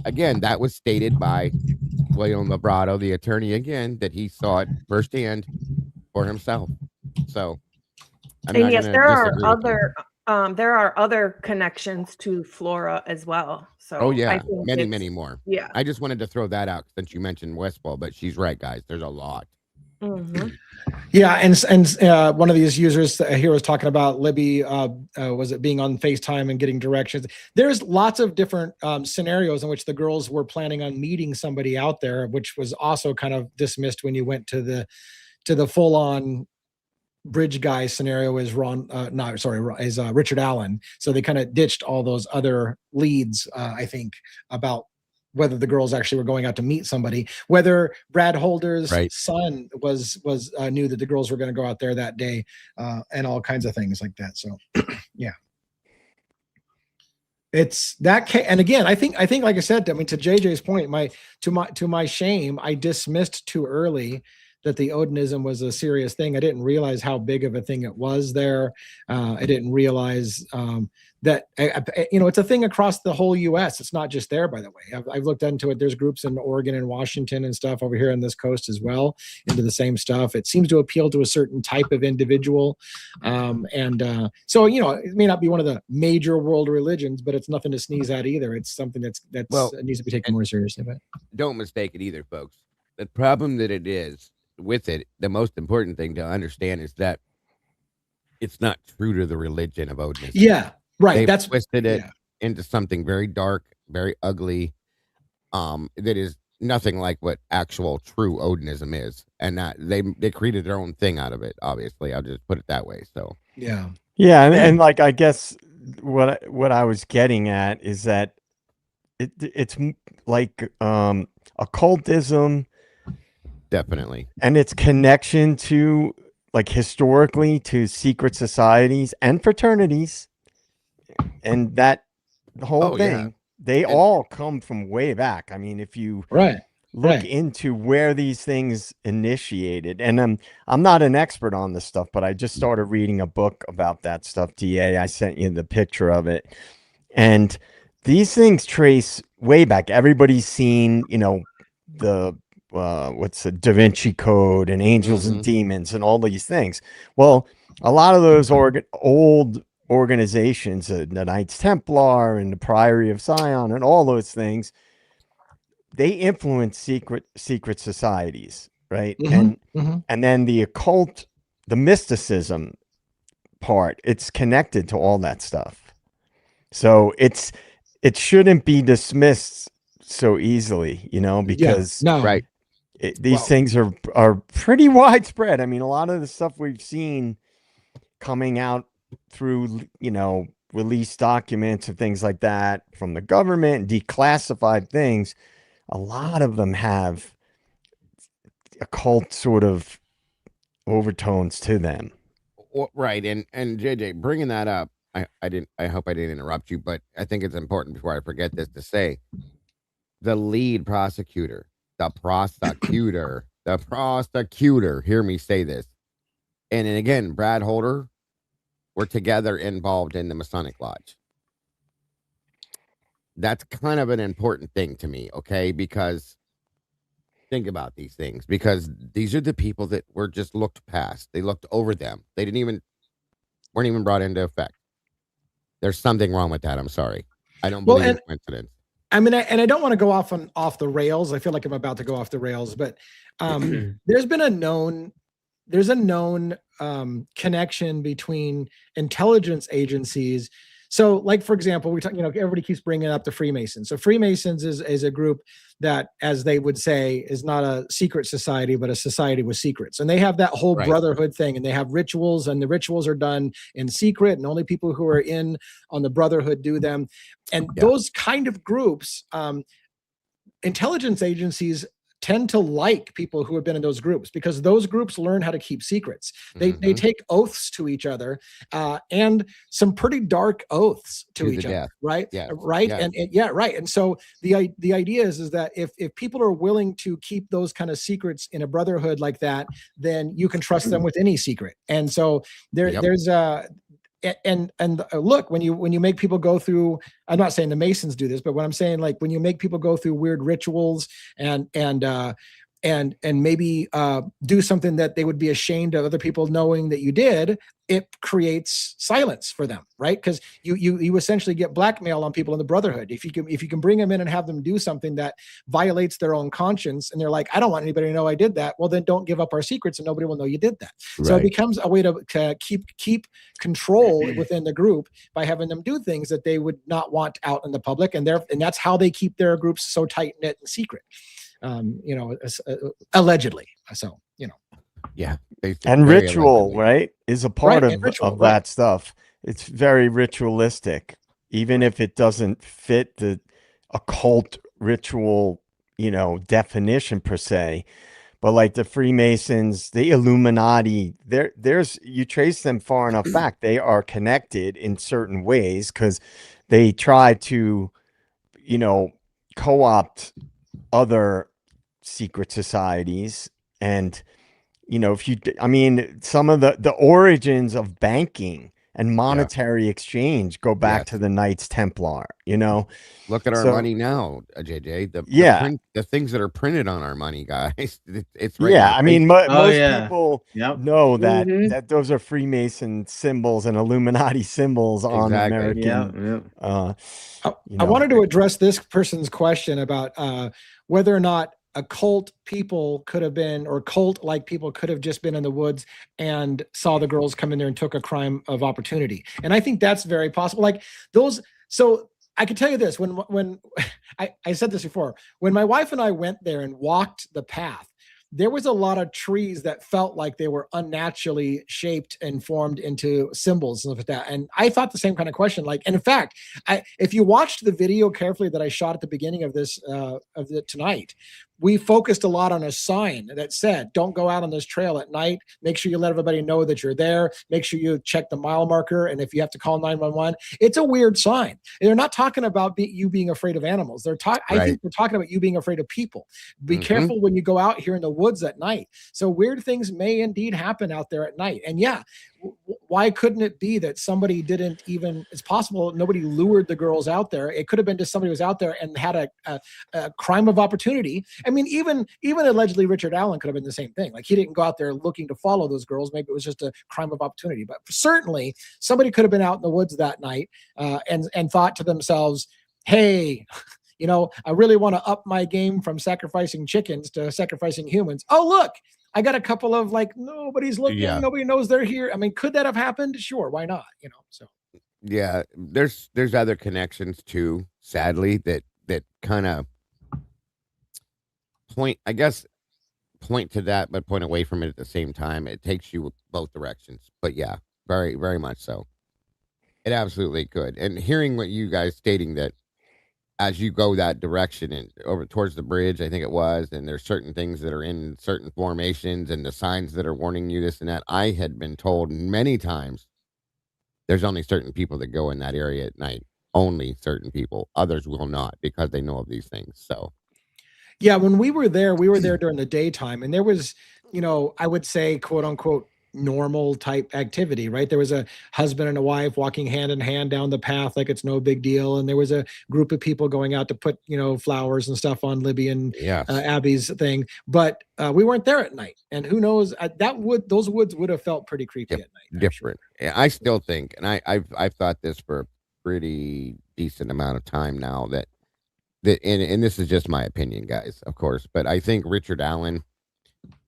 again, that was stated by William Labrado, the attorney, again, that he saw it firsthand for himself. So I'm and yes, there are other connections to Flora as well. So oh yeah, I think many more. Yeah. I just wanted to throw that out since you mentioned Westfall, but she's right, guys. There's a lot. Mm-hmm. Yeah, and one of these users here was talking about Libby. Was it being on FaceTime and getting directions? There's lots of different scenarios in which the girls were planning on meeting somebody out there, which was also kind of dismissed when you went to the full-on bridge guy scenario. Is Richard Allen. So they kind of ditched all those other leads. I think about whether the girls actually were going out to meet somebody, whether Brad Holder's son was knew that the girls were going to go out there that day, and all kinds of things like that. So, yeah, it's that. And again, I think, like I said, I mean, to JJ's point, to my shame, I dismissed too early that the Odinism was a serious thing. I didn't realize how big of a thing it was there. I didn't realize that, it's a thing across the whole U.S. It's not just there, by the way. I've looked into it. There's groups in Oregon and Washington and stuff over here on this coast as well, into the same stuff. It seems to appeal to a certain type of individual. So, it may not be one of the major world religions, but it's nothing to sneeze at either. It's something that needs to be taken more seriously. But don't mistake it either, folks. The problem that it is with it, the most important thing to understand is that it's not true to the religion of Odin. Yeah, right. They've twisted it into something very dark, very ugly, that is nothing like what actual true Odinism is. And that they created their own thing out of it, obviously. I'll just put it that way. So yeah. And like, I guess what I was getting at is that it's like occultism, definitely, and its connection to, like, historically, to secret societies and fraternities, and that whole thing, they all come from way back. I mean, if you look into where these things initiated, and I'm not an expert on this stuff, but I just started reading a book about that stuff. DA, I sent you the picture of it, and these things trace way back. Everybody's seen, the what's the Da Vinci Code and angels and demons and all these things. Well, a lot of those old organizations, the Knights Templar and the Priory of Sion and all those things, they influence secret societies, right? And then the occult, the mysticism part, it's connected to all that stuff. So it shouldn't be dismissed so easily, because these things are pretty widespread. I mean, a lot of the stuff we've seen coming out through, released documents and things like that from the government, declassified things, a lot of them have occult sort of overtones to them. Right. And JJ, bringing that up, I hope I didn't interrupt you, but I think it's important before I forget this to say, the lead prosecutor the prosecutor, hear me say this. And then again, Brad Holder, were together involved in the Masonic Lodge. That's kind of an important thing to me, okay? Because think about these things, because these are the people that were just looked past. They looked over them. They weren't even brought into effect. There's something wrong with that. I'm sorry. I don't believe it's coincidence. I mean, I don't want to go off the rails. I feel like I'm about to go off the rails, but there's a known connection between intelligence agencies. So, like, for example, we talk, everybody keeps bringing up the Freemasons. So Freemasons is a group that, as they would say, is not a secret society, but a society with secrets. And they have that whole brotherhood thing, and they have rituals, and the rituals are done in secret, and only people who are in on the brotherhood do them. And those kind of groups, intelligence agencies tend to like people who have been in those groups, because those groups learn how to keep secrets. They take oaths to each other, and some pretty dark oaths to each other, right? Yeah. Right. Yeah. And right. And so the idea is that if people are willing to keep those kind of secrets in a brotherhood like that, then you can trust them with any secret. And so there's and look, when you make people go through, I'm not saying the Masons do this, but what I'm saying, like, when you make people go through weird rituals and maybe do something that they would be ashamed of other people knowing that you did, it creates silence for them, right? Because you essentially get blackmail on people in the brotherhood. If you can bring them in and have them do something that violates their own conscience, and they're like, I don't want anybody to know I did that. Well, then don't give up our secrets, and nobody will know you did that. Right. So it becomes a way to keep control within the group by having them do things that they would not want out in the public, and that's how they keep their groups so tight knit and secret. Allegedly. So, yeah. And ritual, right, is a part of ritual, that stuff. It's very ritualistic, even if it doesn't fit the occult ritual, definition per se. But like the Freemasons, the Illuminati, you trace them far enough back, they are connected in certain ways, because they try to, co-opt other secret societies. And some of the origins of banking and monetary exchange go back to the Knights Templar. Look at our money now, JJ. The things that are printed on our money, guys. It's right. Most people know that those are Freemason symbols and Illuminati symbols on American. I wanted to address this person's question about whether or not occult people could have been, or cult-like people could have just been in the woods and saw the girls come in there and took a crime of opportunity. And I think that's very possible. Like those. So I can tell you this, when I said this before, when my wife and I went there and walked the path, there was a lot of trees that felt like they were unnaturally shaped and formed into symbols and stuff like that. And I thought the same kind of question. And in fact, if you watched the video carefully that I shot at the beginning of this, tonight, we focused a lot on a sign that said, don't go out on this trail at night. Make sure you let everybody know that you're there. Make sure you check the mile marker. And if you have to call 911, it's a weird sign. They're not talking about you being afraid of animals. I think they're talking about you being afraid of people. Be careful when you go out here in the woods at night. So weird things may indeed happen out there at night. And why couldn't it be that somebody didn't even, it's possible nobody lured the girls out there. It could have been just somebody who was out there and had a crime of opportunity. I mean, even allegedly Richard Allen could have been the same thing. Like, he didn't go out there looking to follow those girls. Maybe it was just a crime of opportunity, but certainly somebody could have been out in the woods that night and thought to themselves, hey, I really want to up my game from sacrificing chickens to sacrificing humans. Oh, look, I got a couple of, nobody's looking, nobody knows they're here. I mean, could that have happened? Sure, why not? So yeah, there's other connections too, sadly, that kind of point to that, but point away from it at the same time. It takes you both directions. But yeah, very, very much so. It absolutely could. And hearing what you guys stating, that as you go that direction and over towards the bridge, I think it was, and there's certain things that are in certain formations and the signs that are warning you this and that. I had been told many times there's only certain people that go in that area at night. Only certain people. Others will not, because they know of these things. So Yeah, when we were there during the daytime, and there was, I would say, quote unquote, normal type activity, right? There was a husband and a wife walking hand in hand down the path like it's no big deal, and there was a group of people going out to put, flowers and stuff on Libby and Yes. Abby's thing. But we weren't there at night, and who knows? Those woods would have felt pretty creepy at night. Different. I still think, and I've thought this for a pretty decent amount of time now that and this is just my opinion, guys, of course, but I think Richard Allen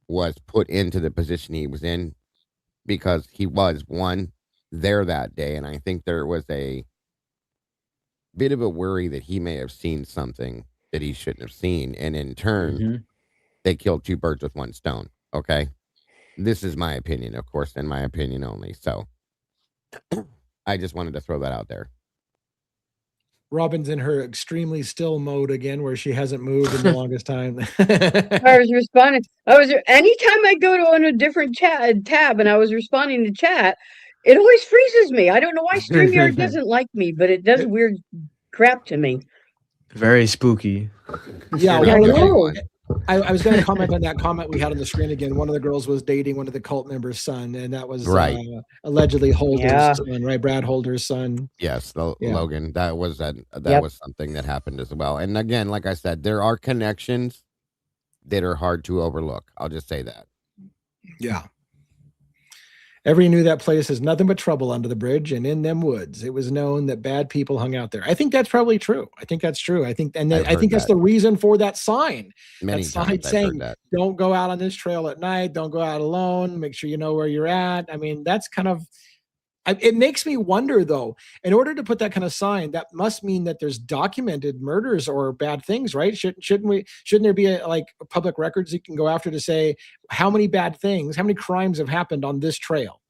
was put into the position he was in because he was there that day, and I think there was a bit of a worry that he may have seen something that he shouldn't have seen, and in turn, they killed two birds with one stone. Okay, this is my opinion, of course, and my opinion only. So, I just wanted to throw that out there. Robin's in her extremely still mode again, where she hasn't moved in the longest time. I was responding. Anytime I go to on a different chat tab and I was responding to chat, it always freezes me. I don't know why StreamYard doesn't like me, but it does weird crap to me. Very spooky. Yeah, I know. I was going to comment on that comment we had on the screen again. One of the girls was dating one of the cult members' son, and that was right. Allegedly Holder's son, right? Brad Holder's son. Yes, Logan. That was was something that happened as well. And again, like I said, there are connections that are hard to overlook. I'll just say that. Yeah. Everybody knew that place is nothing but trouble under the bridge and in them woods. It was known that bad people hung out there. I think that's probably true. I think that's true. I think that's the reason for that sign. Many that sign saying, don't go out on this trail at night. Don't go out alone. Make sure you know where you're at. I mean, that's kind of, it makes me wonder though, in order to put that kind of sign, that must mean that there's documented murders or bad things, right? Shouldn't there be like public records you can go after to say how many bad things, how many crimes have happened on this trail?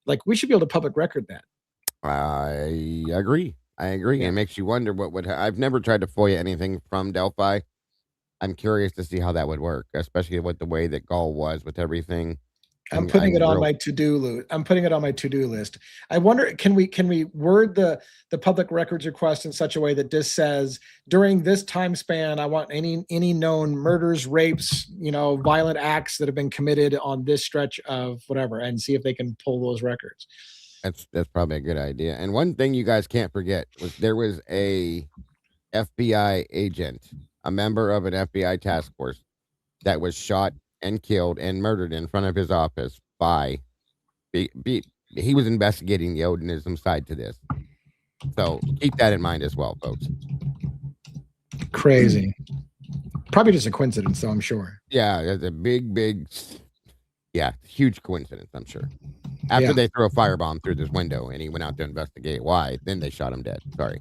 Like we should be able to public record that. I agree. Yeah. It makes you wonder what would, I've never tried to FOIA anything from Delphi. I'm curious to see how that would work, especially with the way that Gaul was with everything. I'm putting it on my to-do list. I wonder, can we word the public records request in such a way that this says during this time span, I want any known murders, rapes, violent acts that have been committed on this stretch of whatever, and see if they can pull those records. That's probably a good idea. And one thing you guys can't forget was there was a FBI agent, a member of an FBI task force that was shot and killed and murdered in front of his office by he was investigating the Odinism side to this. So keep that in mind as well, folks. Crazy. Probably just a coincidence, though, I'm sure. Yeah, there's a huge coincidence, I'm sure. After they threw a firebomb through this window and he went out to investigate why, then they shot him dead. Sorry.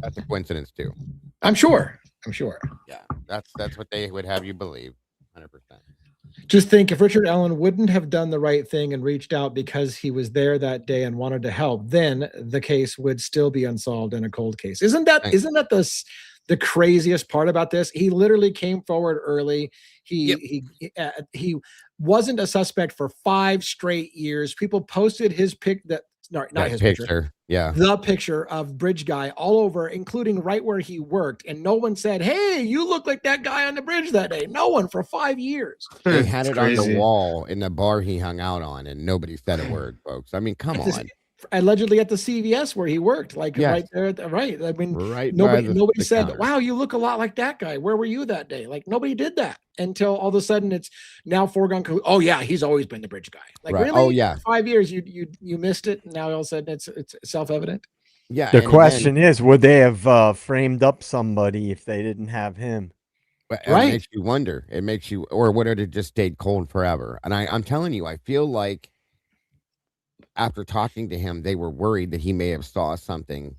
That's a coincidence too. I'm sure. Yeah, that's what they would have you believe. 100%. Just think, if Richard Allen wouldn't have done the right thing and reached out because he was there that day and wanted to help, then the case would still be unsolved in a cold case. Isn't that the craziest part about this? He literally came forward early. He wasn't a suspect for 5 straight years. People posted his picture. Yeah. The picture of Bridge Guy all over, including right where he worked. And no one said, hey, you look like that guy on the bridge that day. No one for 5 years. They had it on the wall in the bar he hung out on, and nobody said a word, folks. I mean, come on. Allegedly at the CVS where he worked, right there. Right. I mean, nobody said, counter. Wow, you look a lot like that guy. Where were you that day? Like nobody did that until all of a sudden it's now foregone. Oh yeah, he's always been the bridge guy. Like really? Oh yeah. 5 years you missed it. And now all of a sudden it's self-evident. Yeah. The question is, would they have framed up somebody if they didn't have him? It makes you wonder. Or would it have just stayed cold forever? And I'm telling you, I feel like after talking to him, they were worried that he may have saw something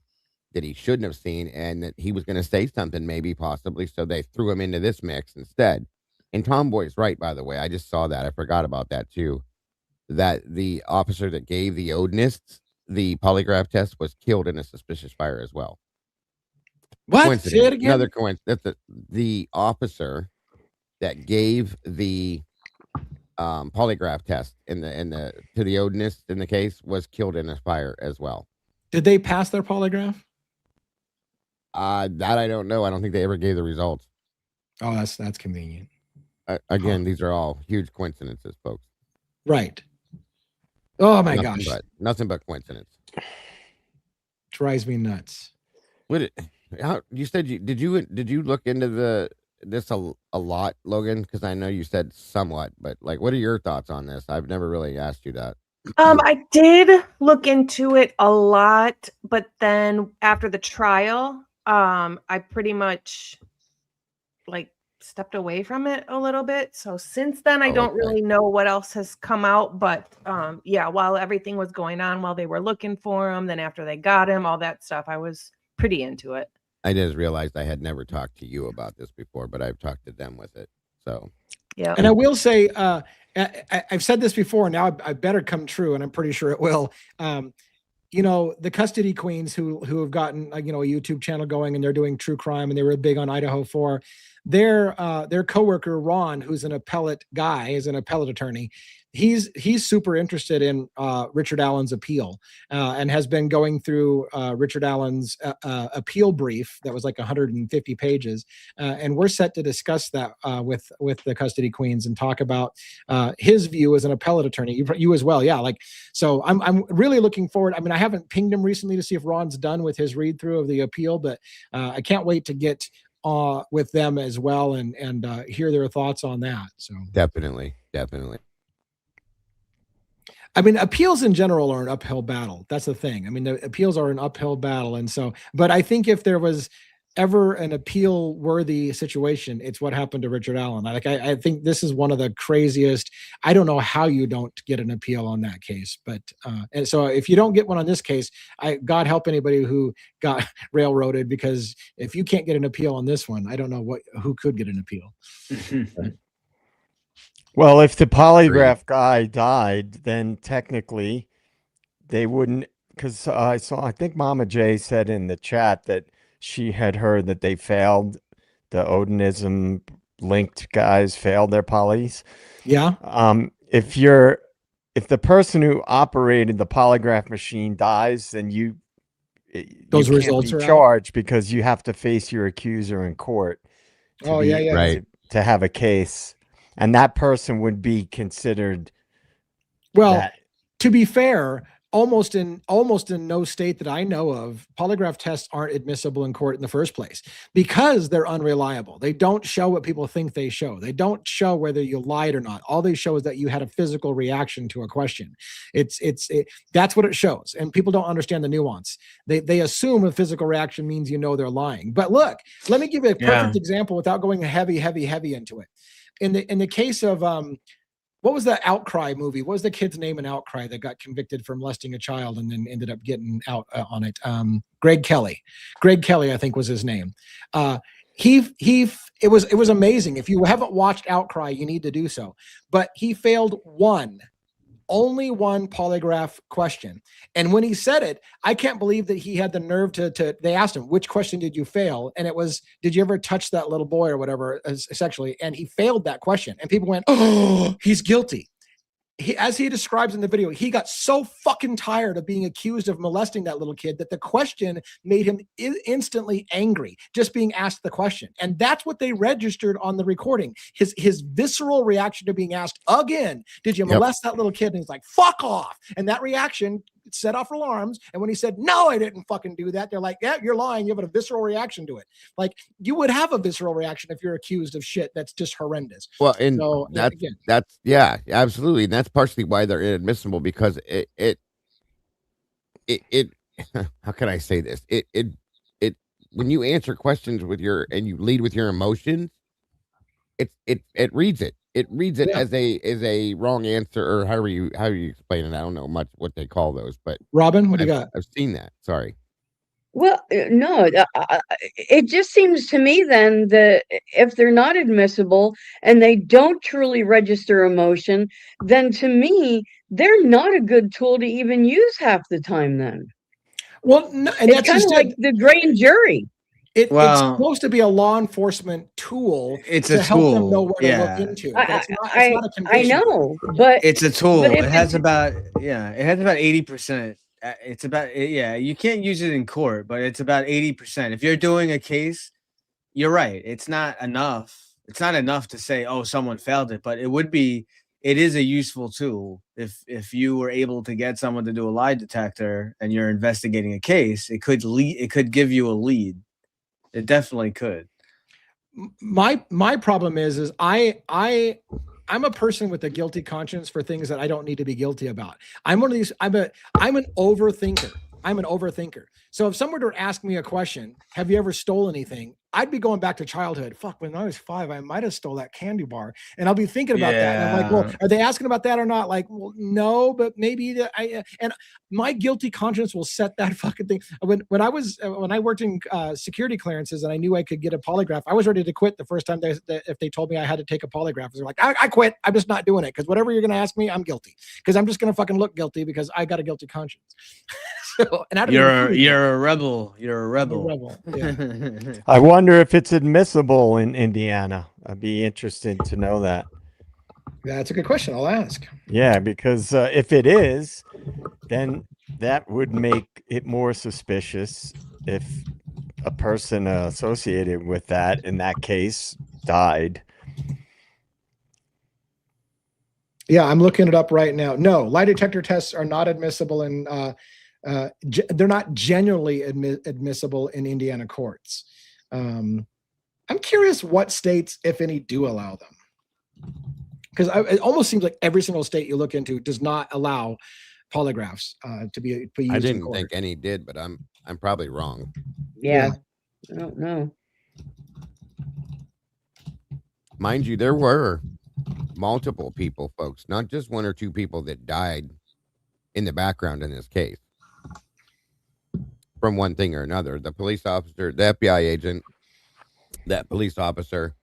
that he shouldn't have seen and that he was going to say something, maybe, possibly. So they threw him into this mix instead. And Tomboy's right, by the way. I just saw that. I forgot about that, too. That the officer that gave the Odinists the polygraph test was killed in a suspicious fire as well. What? Say it again? Another coincidence. The officer that gave the polygraph test to the Odinists in the case was killed in a fire as well. Did they pass their polygraph? That I don't know. I don't think they ever gave the results. Oh, that's convenient. Again, these are all huge coincidences, folks. Right. Oh my gosh. Nothing but coincidence. Drives me nuts. How you said did you look into this a lot, Logan? Because I know you said somewhat, but like, what are your thoughts on this? I've never really asked you that. I did look into it a lot, but then after the trial, I pretty much like stepped away from it a little bit. So since then, I don't really know what else has come out. But yeah, while everything was going on, while they were looking for him, then after they got him, all that stuff, I was pretty into it. I just realized I had never talked to you about this before, but I've talked to them with it. So yeah. And I will say, I've said this before. Now I better come true, and I'm pretty sure it will. You know, the custody queens who have gotten a YouTube channel going, and they're doing true crime, and they were big on Idaho 4. Their coworker Ron, who's an appellate guy, is an appellate attorney. He's super interested in Richard Allen's appeal, and has been going through Richard Allen's appeal brief that was like 150 pages, and we're set to discuss that with the custody queens and talk about his view as an appellate attorney. You as well, yeah. Like, so I'm really looking forward. I mean, I haven't pinged him recently to see if Ron's done with his read through of the appeal, but I can't wait to get with them as well and hear their thoughts on that. So definitely. I mean, appeals in general are an uphill battle. That's the thing. I mean, the appeals are an uphill battle. And so, but I think if there was ever an appeal worthy situation, it's what happened to Richard Allen. I think this is one of the craziest. I don't know how you don't get an appeal on that case, but and so if you don't get one on this case, God help anybody who got railroaded, because if you can't get an appeal on this one, I don't know who could get an appeal. Well, if the polygraph guy died, then technically they wouldn't, because I think Mama J said in the chat that she had heard that they failed, the Odinism linked guys failed their polys. Yeah. If the person who operated the polygraph machine dies, then those can't results be are charged because you have to face your accuser in court. Right. To have a case. And that person would be considered. Well, to be fair, almost in no state that I know of, polygraph tests aren't admissible in court in the first place because they're unreliable. They don't show what people think they show. They don't show whether you lied or not. All they show is that you had a physical reaction to a question. That's what it shows. And people don't understand the nuance. They assume a physical reaction means they're lying. But look, let me give you a perfect example without going heavy into it. In the case of what was that Outcry movie? What was the kid's name in Outcry that got convicted for molesting a child and then ended up getting out on it? Greg Kelly. Greg Kelly, I think, was his name. It was amazing. If you haven't watched Outcry, you need to do so. But he failed only one polygraph question. And when he said it, I can't believe that he had the nerve they asked him, which question did you fail? And it was, did you ever touch that little boy or whatever sexually? And he failed that question. And people went, oh, he's guilty. As he describes in the video, he got so fucking tired of being accused of molesting that little kid that the question made him instantly angry, just being asked the question. And that's what they registered on the recording. His visceral reaction to being asked again, did you molest that little kid? And he's like, fuck off. And that reaction set off alarms. And when he said, no, I didn't fucking do that, they're like, yeah, you're lying. You have a visceral reaction to it. Like, you would have a visceral reaction if you're accused of shit that's just horrendous. Well, and so, that's yeah, absolutely. And that's partially why they're inadmissible, because it how can I say this? It when you answer questions and you lead with your emotions, it reads it. It reads it as a wrong answer, or how you explain it. I don't know much what they call those, but Robin, what do you got? I've seen that. Sorry. Well, no, it just seems to me then that if they're not admissible and they don't truly register emotion, then to me, they're not a good tool to even use half the time then. Well, no, and it's kind of like the grand jury. It's supposed to be a law enforcement tool. It's to a help tool. them know where to look into. It's not a I know, but it's a tool. It has about 80%. It's about you can't use it in court, but it's about 80%. If you're doing a case, you're right. It's not enough it's not enough to say, oh, someone failed it, but it is a useful tool. If you were able to get someone to do a lie detector and you're investigating a case, it could give you a lead. It definitely could. My problem is I'm a person with a guilty conscience for things that I don't need to be guilty about. I'm one of these. I'm an overthinker. I'm an overthinker. So if someone were to ask me a question, have you ever stole anything? I'd be going back to childhood. Fuck, when I was 5, I might have stole that candy bar. And I'll be thinking about that. And I'm like, well, are they asking about that or not? Like, well, no, but maybe and my guilty conscience will set that fucking thing. When I worked in security clearances and I knew I could get a polygraph, I was ready to quit the first time if they told me I had to take a polygraph. They're like, I quit. I'm just not doing it. Because whatever you're going to ask me, I'm guilty. Because I'm just going to fucking look guilty because I got a guilty conscience. So, and you're a rebel. You're a rebel. Yeah. I wonder if it's admissible in Indiana. I'd be interested to know that. That's a good question. I'll ask. Yeah, because if it is, then that would make it more suspicious if a person associated with that in that case died. Yeah, I'm looking it up right now. No, lie detector tests are not admissible in they're not genuinely admissible in Indiana courts. I'm curious what states, if any, do allow them. Because it almost seems like every single state you look into does not allow polygraphs to be used I in didn't court. think any did, but I'm probably wrong. Yeah. I don't know. Mind you, there were multiple people, folks, not just 1 or 2 people that died in the background in this case from one thing or another. The police officer, the FBI agent, that police officer,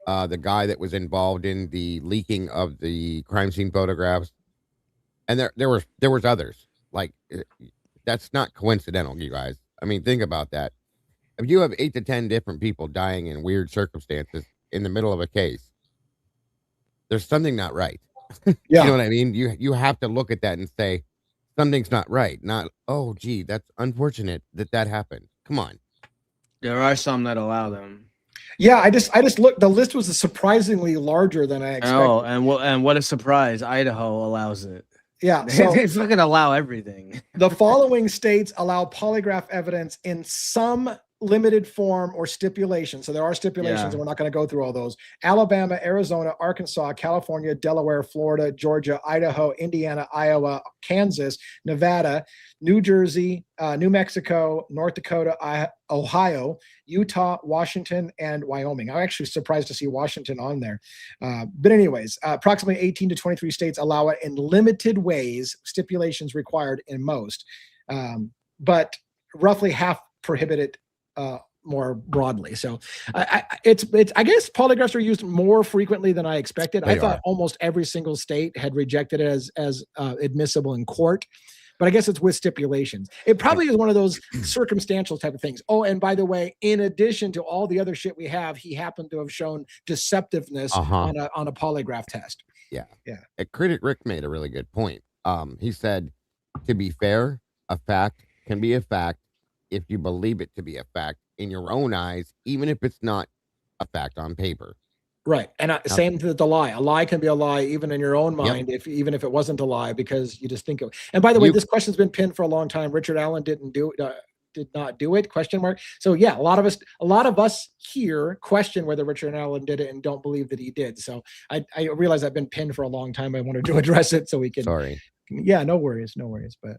the guy that was involved in the leaking of the crime scene photographs, and there was others. Like, that's not coincidental, you guys. I mean, think about that. If you have 8 to 10 different people dying in weird circumstances in the middle of a case, there's something not right. Yeah. You know what I mean? You have to look at that and say something's not right. Not, oh, gee, that's unfortunate that happened. Come on. There are some that allow them. Yeah, I just looked. The list was surprisingly larger than I expected. Oh, and what a surprise! Idaho allows it. Yeah, so They fucking allow everything. the following states allow polygraph evidence in some limited form or stipulation. So there are stipulations, and we're not going to go through all those. Alabama, Arizona, Arkansas, California, Delaware, Florida, Georgia, Idaho, Indiana, Iowa, Kansas, Nevada, New Jersey, New Mexico, North Dakota, Ohio, Utah, Washington, and Wyoming. I'm actually surprised to see Washington on there. But anyways, approximately 18 to 23 states allow it in limited ways, stipulations required in most, but roughly half prohibit it more broadly. So I guess polygraphs are used more frequently than I expected. I thought almost every single state had rejected it as admissible in court, but I guess it's with stipulations. It probably is one of those circumstantial type of things. Oh, and by the way, in addition to all the other shit we have, he happened to have shown deceptiveness on a polygraph test. Yeah. Yeah. Critic Rick made a really good point. He said, to be fair, a fact can be a fact if you believe it to be a fact in your own eyes, even if it's not a fact on paper. Right. And same with the lie. A lie can be a lie even in your own mind, even if it wasn't a lie, because you just think of it. And by the way, this question's been pinned for a long time. Richard Allen did not do it, question mark. So yeah, a lot of us here question whether Richard Allen did it and don't believe that he did. So I realize I've been pinned for a long time. I wanted to address it so we can. Sorry. Yeah, no worries.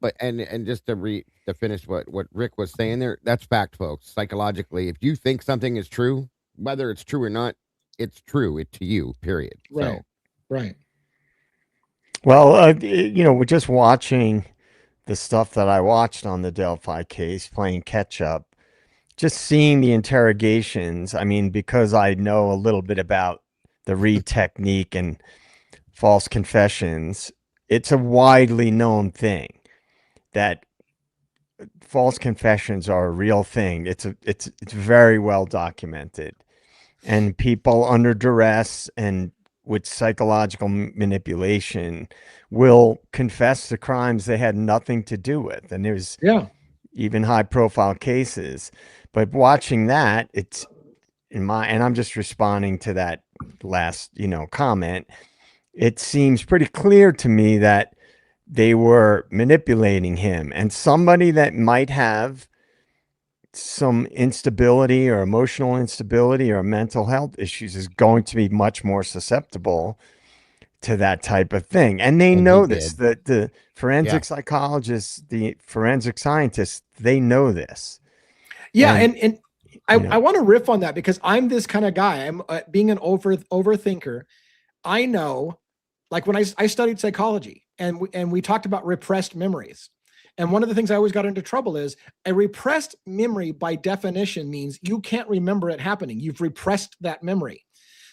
But and just to finish what Rick was saying there, that's fact, folks. Psychologically, if you think something is true, whether it's true or not, it's true to you, period. Right. So. Right. Well, we're just watching the stuff that I watched on the Delphi case, playing catch up, just seeing the interrogations. I mean, because I know a little bit about the Reed technique and false confessions, it's a widely known thing that false confessions are a real thing. It's very well documented, and people under duress and with psychological manipulation will confess to crimes they had nothing to do with. And there's even high profile cases, but watching that, and I'm just responding to that last, comment. It seems pretty clear to me that they were manipulating him, and somebody that might have some instability or emotional instability or mental health issues is going to be much more susceptible to that type of thing. And they And know he this, did. that the forensic Yeah. psychologists, the forensic scientists, they know this. Yeah, And, and I want to riff on that because I'm this kind of guy. I'm being an overthinker. I know, like when I studied psychology and we talked about repressed memories. And one of the things I always got into trouble is a repressed memory by definition means you can't remember it happening. You've repressed that memory.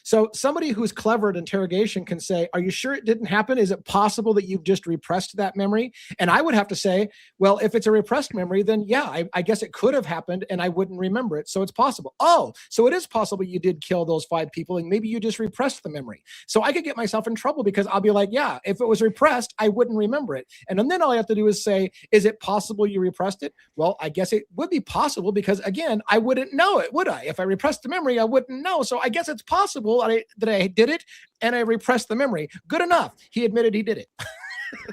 So somebody who's clever at interrogation can say, are you sure it didn't happen? Is it possible that you've just repressed that memory? And I would have to say, well, if it's a repressed memory, then yeah, I guess it could have happened and I wouldn't remember it. So it's possible. Oh, so it is possible you did kill those 5 people and maybe you just repressed the memory. So I could get myself in trouble because I'll be like, yeah, if it was repressed, I wouldn't remember it. And then all I have to do is say, is it possible you repressed it? Well, I guess it would be possible because again, I wouldn't know it, would I? If I repressed the memory, I wouldn't know. So I guess it's possible that I did it and I repressed the memory. Good enough. He admitted he did it.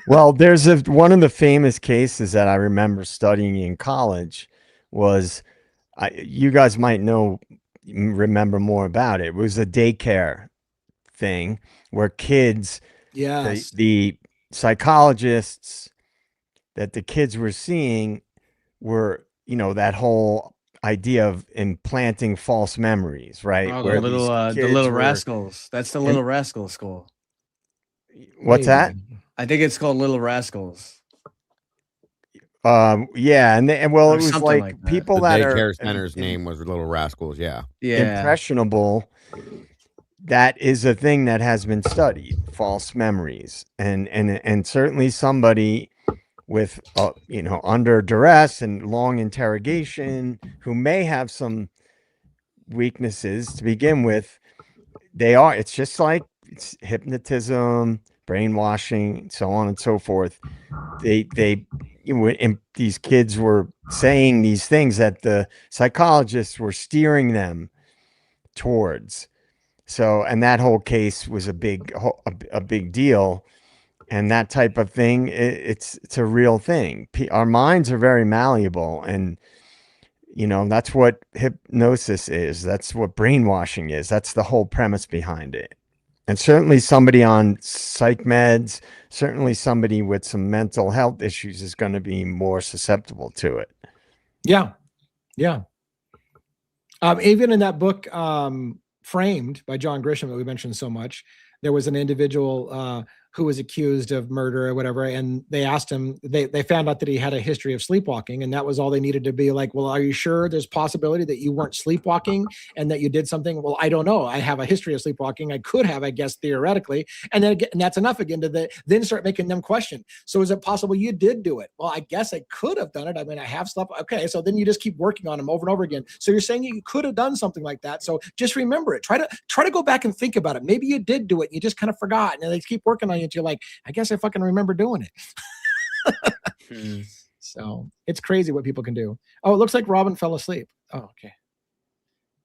well, there's one of the famous cases that I remember studying in college was, you guys might remember more about it. It was a daycare thing where kids, Yes. the psychologists that the kids were seeing were, that whole idea of implanting false memories, right? Oh, Where the these little kids were- rascals. That's the Little Rascals school. What's that? I think it's called Little Rascals. Yeah, and it Or was something like like that. people The that daycare are center's name was Little Rascals. Yeah. Yeah. impressionable. That is a thing that has been studied, false memories, and certainly somebody with under duress and long interrogation who may have some weaknesses to begin with. It's just like it's hypnotism, brainwashing, so on and so forth. And these kids were saying these things that the psychologists were steering them towards. So, and that whole case was a big deal. And that type of thing, it's a real thing. Our minds are very malleable, and that's what hypnosis is. That's what brainwashing is. That's the whole premise behind it. And certainly somebody on psych meds, certainly somebody with some mental health issues is going to be more susceptible to it. Yeah. Yeah. Even in that book, Framed by John Grisham that we mentioned so much, there was an individual who was accused of murder or whatever, and they asked him, they found out that he had a history of sleepwalking, and that was all they needed to be like, well, are you sure there's possibility that you weren't sleepwalking and that you did something? Well, I don't know. I have a history of sleepwalking. I could have, I guess, theoretically. And then again, and that's enough again to then start making them question. So is it possible you did do it? Well, I guess I could have done it. I mean, I have slept. Okay. So then you just keep working on them over and over again. So you're saying you could have done something like that. So just remember it. Try to go back and think about it. Maybe you did do it. You just kind of forgot. And they keep working on you until you're like, I guess I fucking remember doing it. So it's crazy what people can do. Oh, it looks like Robin fell asleep. Oh, okay.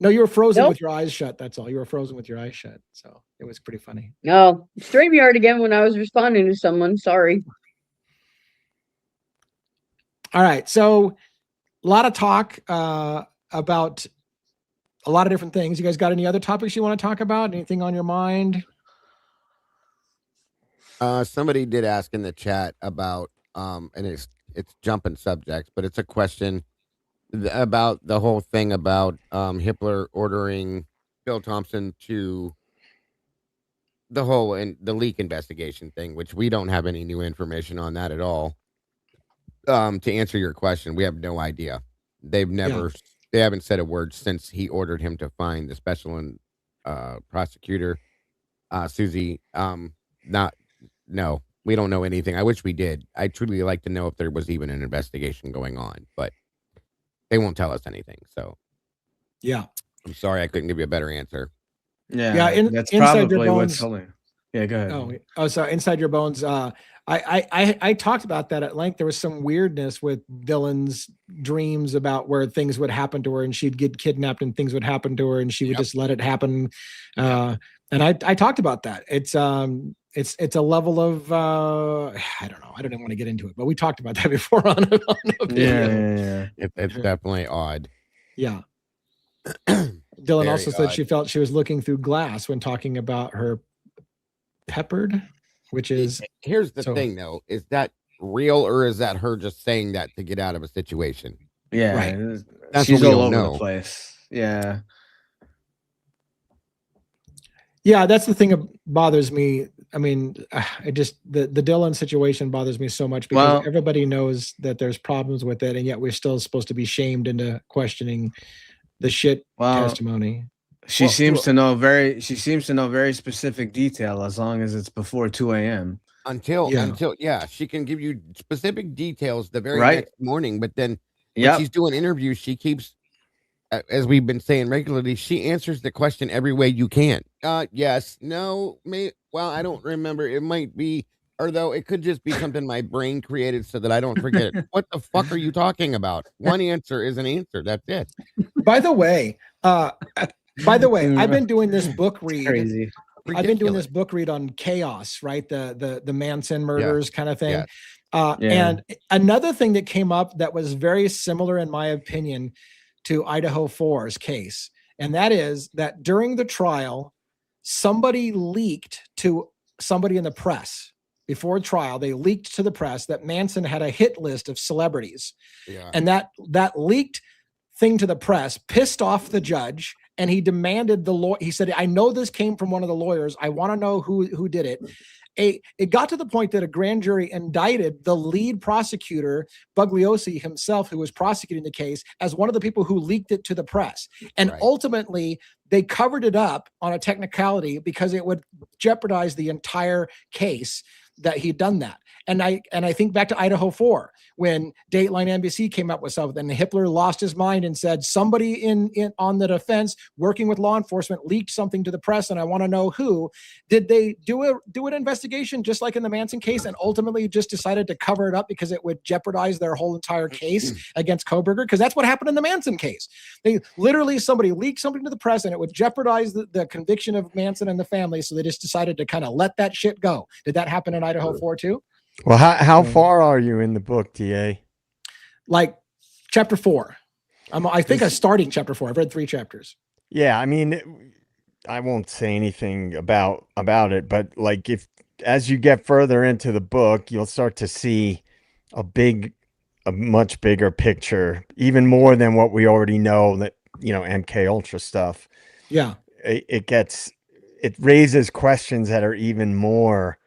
No, you were frozen with your eyes shut. That's all. You were frozen with your eyes shut. So it was pretty funny. No, StreamYard again when I was responding to someone. Sorry. All right. So a lot of talk about a lot of different things. You guys got any other topics you want to talk about? Anything on your mind? Somebody did ask in the chat about, and it's jumping subjects, but it's a question about the whole thing about Hitler ordering Bill Thompson to the whole and the leak investigation thing, which we don't have any new information on that at all. To answer your question, we have no idea. They haven't said a word since he ordered him to find the special and prosecutor, Susie. No, we don't know anything. I wish we did. I truly like to know if there was even an investigation going on, but they won't tell us anything. So, yeah, I'm sorry I couldn't give you a better answer. Yeah, Yeah, that's inside your probably what's bones. holding. Yeah, go ahead. Oh, so Inside Your Bones. I talked about that at length. There was some weirdness with Dylan's dreams about where things would happen to her, and she'd get kidnapped, and things would happen to her, and she would just let it happen. And I talked about that. It's a level of I don't know. I don't even want to get into it, but we talked about that before on a video. Yeah. It's definitely odd. Yeah. Dylan Very also said odd. she felt she was looking through glass when talking about her peppered, which is Here's the thing though, is that real or is that her just saying that to get out of a situation? Yeah, right. That's she's what we all don't over know. the place. Yeah. Yeah, that's the thing that bothers me. I mean, it just the Dylan situation bothers me so much because Well- everybody knows that there's problems with it, and yet we're still supposed to be shamed into questioning the shit testimony. She seems to know very specific detail as long as it's before 2 a.m. Until she can give you specific details the very Right. next morning, but then when Yep. she's doing interviews, she keeps, as we've been saying regularly, she answers the question every way you can. Yes, no, well, I don't remember. It might be, or though it could just be something my brain created so that I don't forget it. What the fuck are you talking about? One answer is an answer. That's it. By the way, I've been doing this book read. Crazy. I've been doing this book read on chaos, right? The Manson murders kind of thing. Yeah. And another thing that came up that was very similar, in my opinion, to Idaho 4's case, and that is that during the trial, somebody leaked to somebody in the press before trial. They leaked to the press that Manson had a hit list of celebrities, and that leaked thing to the press pissed off the judge. And he demanded the law. He said, I know this came from one of the lawyers. I want to know who did it. It got to the point that a grand jury indicted the lead prosecutor, Bugliosi himself, who was prosecuting the case, as one of the people who leaked it to the press. And ultimately, they covered it up on a technicality because it would jeopardize the entire case that he'd done that. And I think back to Idaho 4, when Dateline NBC came up with something, and Hitler lost his mind and said, somebody in on the defense working with law enforcement leaked something to the press, and I want to know who. Did they do an investigation just like in the Manson case, and ultimately just decided to cover it up because it would jeopardize their whole entire case against Kohberger? Because that's what happened in the Manson case. They literally, somebody leaked something to the press and it would jeopardize the conviction of Manson and the family, so they just decided to kind of let that shit go. Did that happen in Idaho 4 too? Well, how far are you in the book, DA? Like chapter 4. I think I'm starting chapter 4. I've read 3 chapters. Yeah, I mean, I won't say anything about it, but like as you get further into the book, you'll start to see a much bigger picture, even more than what we already know, that, MK Ultra stuff. Yeah. It raises questions that are even more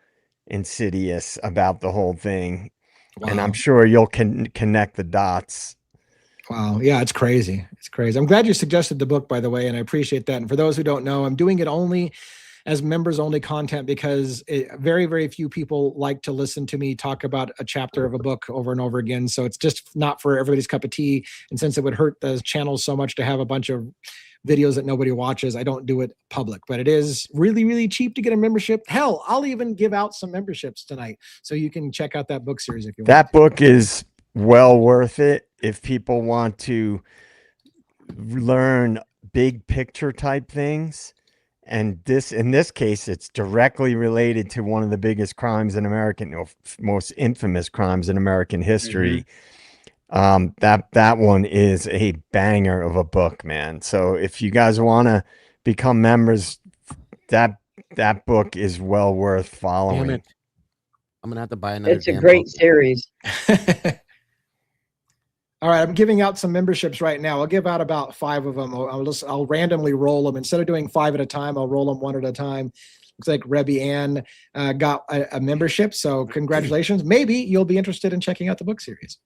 insidious about the whole thing. Wow. And I'm sure you'll connect the dots. Wow. Yeah, it's crazy. It's crazy. I'm glad you suggested the book, by the way, and I appreciate that. And for those who don't know, I'm doing it only as members only content because very, very few people like to listen to me talk about a chapter of a book over and over again. So it's just not for everybody's cup of tea. And since it would hurt the channel so much to have a bunch of videos that nobody watches, I don't do it public, but it is really, really cheap to get a membership. Hell, I'll even give out some memberships tonight, so you can check out that book series if you want. That book is well worth it if people want to learn big picture type things. And in this case, it's directly related to one of the biggest crimes in most infamous crimes in American history. Mm-hmm. That one is a banger of a book, man. So if you guys want to become members, that book is well worth following. Damn it. I'm gonna have to buy another. It's a great series. All right, I'm giving out some memberships right now. I'll give out about 5 of them. I'll randomly roll them. Instead of doing 5 at a time, I'll roll them 1 at a time. Looks like Rebby Ann got a membership, so congratulations. Maybe you'll be interested in checking out the book series.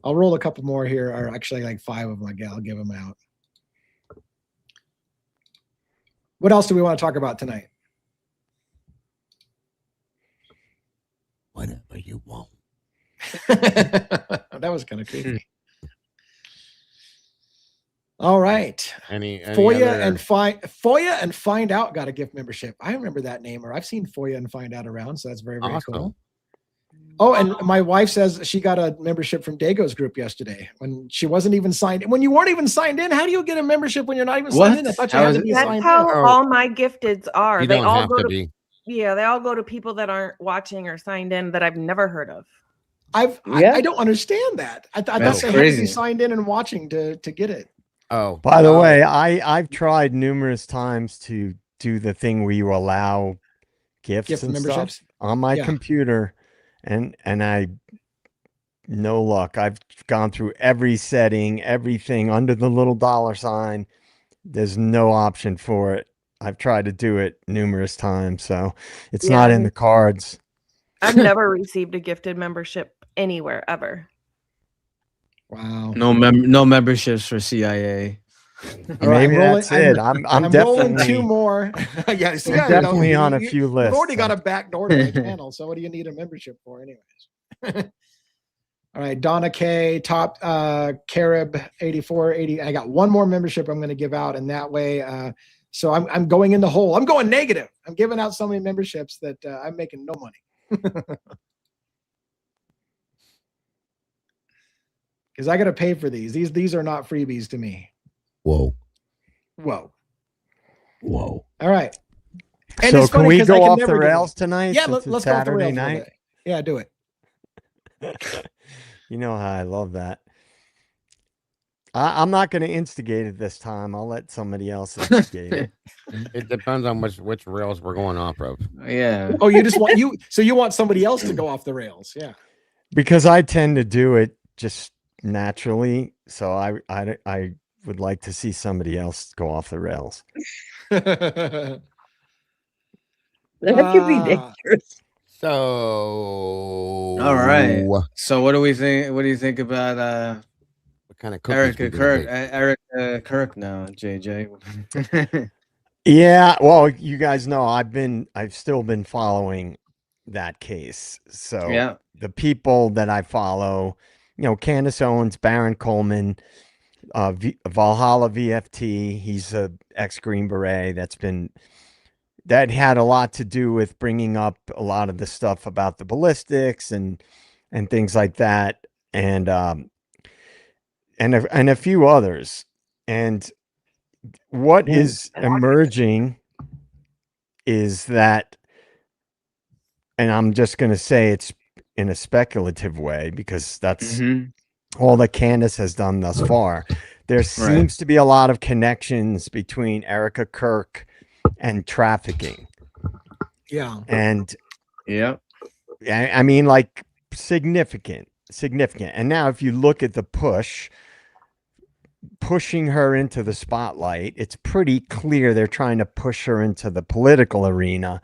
I'll roll a couple more here, or actually like 5 of them. I'll give them out. What else do we want to talk about tonight? Whatever you want. That was kind of creepy. All right. Any Foya other? and Find Out got a gift membership. I remember that name, or I've seen Foya and Find Out around, so that's very, very Awesome. cool. Oh, and my wife says she got a membership from Dago's group yesterday when she wasn't even signed in. When you weren't even signed in, how do you get a membership when you're not even signed in? I thought you How had is to it? be That's signed how in. all my gifteds are. You They don't all have go to to be. yeah, they all go to people that aren't watching or signed in that I've never heard of. Yeah. I don't understand that. I thought That's they had to be crazy. signed in and watching to get it. Oh, By the way, I've tried numerous times to do the thing where you allow gifts Gift and memberships? stuff on my Yeah. computer, and I no luck. I've gone through every setting, everything under the little $sign. There's no option for it. I've tried to do it numerous times, so it's Yeah. not in the cards. I've never received a gifted membership anywhere ever. Wow. No memberships for CIA. All right, Maybe I'm that's it. I'm rolling two definitely more. Yeah, see, I'm I know, definitely on a few You've already lists. got a backdoor to the channel, so what do you need a membership for, anyways? All right, Donna K, top Carib 8480. I got one more membership I'm going to give out, and that way, so I'm going in the hole. I'm going negative. I'm giving out so many memberships that I'm making no money. Because I got to pay for these. These are not freebies to me. whoa. Whoa. Whoa. All right. And So it's can funny we 'cause I go can off never the give rails them. tonight? Yeah, since it's let's go off the Saturday rails a little night. bit. Yeah, do it. You know how I love that. I'm not going to instigate it this time. I'll let somebody else instigate it. It depends on which rails we're going off of. Yeah. Oh, you just want you want somebody else to go off the rails. Yeah. Because I tend to do it just naturally. So I would like to see somebody else go off the rails. That could be dangerous. So All right. So what do we think? What do you think about what kind of cookies we Erica gonna Kirk? bake? Erica Kirk now, JJ. Yeah, well, you guys know I've still been following that case. So Yeah. the people that I follow, Candace Owens, Baron Coleman, Valhalla VFT, he's a ex-Green Beret that had a lot to do with bringing up a lot of the stuff about the ballistics and things like that, and a few others. And what is emerging is that, and I'm just going to say it's in a speculative way because that's all that Candace has done thus far. There seems to be a lot of connections between Erica Kirk and trafficking. Yeah. And yeah, I mean, like significant. And now if you look at the pushing her into the spotlight, it's pretty clear they're trying to push her into the political arena.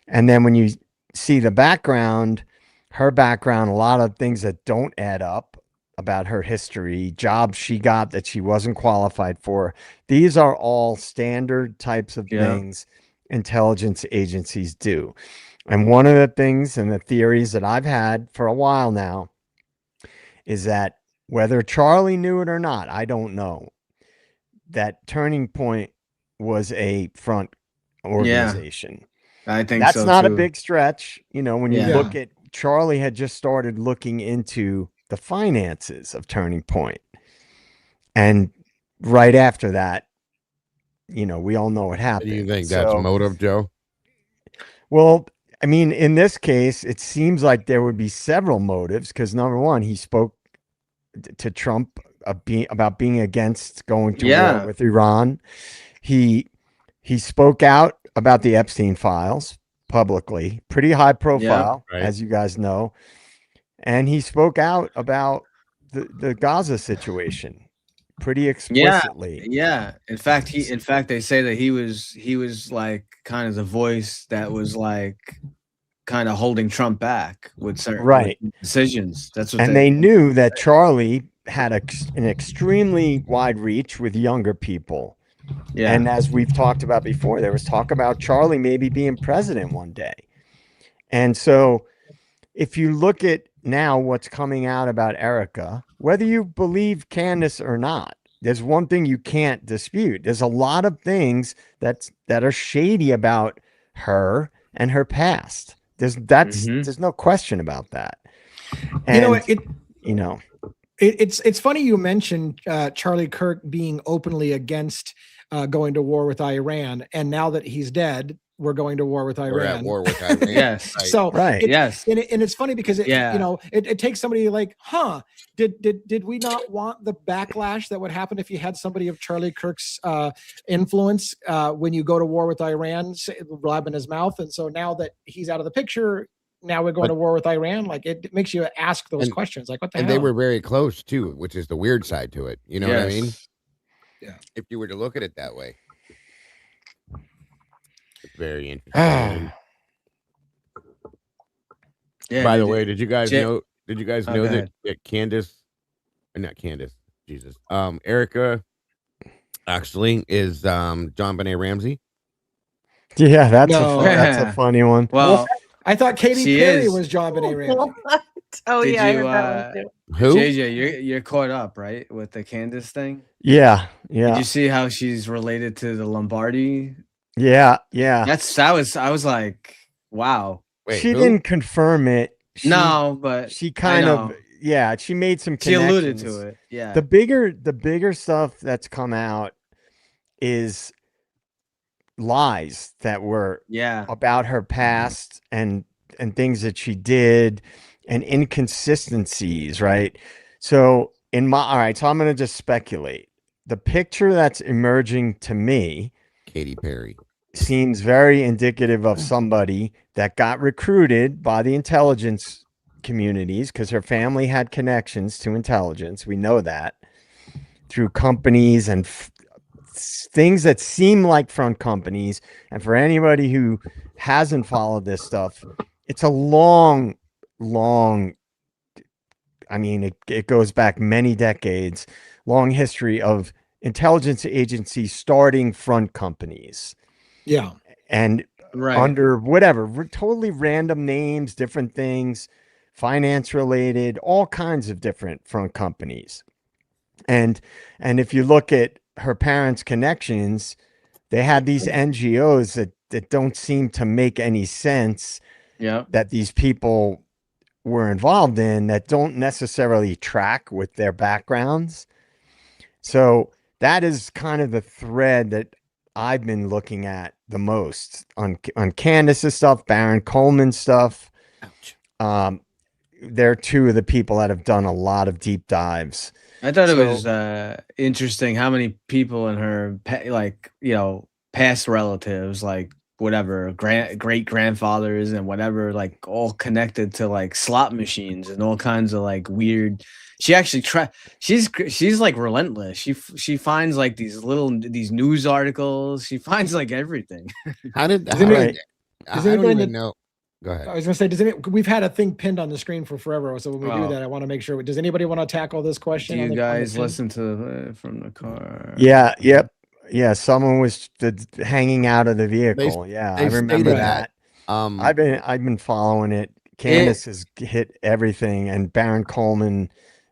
And then when you see the background, her background, a lot of things that don't add up about her history, jobs she got that she wasn't qualified for. These are all standard types of things intelligence agencies do. And one of the things and the theories that I've had for a while now is that whether Charlie knew it or not, I don't know, that Turning Point was a front organization. I think that's so not too. a big stretch. When you look at Charlie had just started looking into the finances of Turning Point. And right after that, we all know what happened. Do you think that's motive, Joe? Well, I mean, in this case, it seems like there would be several motives because number one, he spoke to Trump about being against going to war with Iran. He spoke out about the Epstein files publicly, pretty high profile, as you guys know. And he spoke out about the Gaza situation pretty explicitly. Yeah. In fact, they say that he was like kind of the voice that was like kind of holding Trump back with certain decisions. That's what they knew that Charlie had an extremely wide reach with younger people. Yeah. And as we've talked about before, there was talk about Charlie maybe being president one day. And so if you look at now what's coming out about Erica, whether you believe Candace or not, there's one thing you can't dispute. There's a lot of things that are shady about her and her past. There's no question about that. And it's funny you mentioned Charlie Kirk being openly against going to war with Iran, and now that he's dead, we're going to war with Iran. We're at war with Iran. Yes. Right. So Yes. and it's funny because it takes somebody like, did we not want the backlash that would happen if you had somebody of Charlie Kirk's influence when you go to war with Iran, blabbing his mouth? And so now that he's out of the picture, now we're going to war with Iran. Like, it makes you ask those questions. Like, what the hell? And they were very close too, which is the weird side to it. You know what I mean? Yeah. If you were to look at it that way. It's very interesting. Yeah. By the way, did you guys know? Did you guys know go that Candace, or not Candace, Jesus, Erica, actually is John Benet Ramsey? Yeah, that's a funny one. Well, I thought Katy she Perry is. was John Benet Ramsey. Oh Did yeah, I you, heard that one too. Who? JJ, you're caught up, right, with the Candace thing? Yeah. Did you see how she's related to the Lombardi? Yeah. I was like, wow. Wait, She who? didn't confirm it. No, but she I kind of know. she made some She connections. alluded to it. Yeah. The bigger stuff that's come out is lies that were about her past and things that she did and inconsistencies, right? So so I'm going to just speculate. The picture that's emerging to me, Katy Perry, seems very indicative of somebody that got recruited by the intelligence communities, because her family had connections to intelligence. We know that through companies and things that seem like front companies. And for anybody who hasn't followed this stuff, it's a long, I mean, it goes back many decades, long history of intelligence agencies starting front companies. Yeah. And under whatever, totally random names, different things, finance related, all kinds of different front companies. And if you look at her parents' connections, they had these NGOs that don't seem to make any sense. Yeah. That these people were involved in, that don't necessarily track with their backgrounds. So that is kind of the thread that I've been looking at the most on Candace's stuff, Baron Coleman's stuff. Ouch. They're two of the people that have done a lot of deep dives. I thought it was interesting how many people in her past relatives, like whatever, great grandfathers and whatever, like all connected to like slot machines and all kinds of like weird. She actually she's like relentless. She finds like these news articles. She finds like everything. I don't even know. Go ahead. I was going to say, we've had a thing pinned on the screen for forever. So when we do that, I want to make sure. Does anybody want to tackle this question? Do you guys listen to from the car? Yeah. Yep. Yeah. Someone was hanging out of the vehicle. I remember that. I've been following it. Candace has hit everything, and Baron Coleman,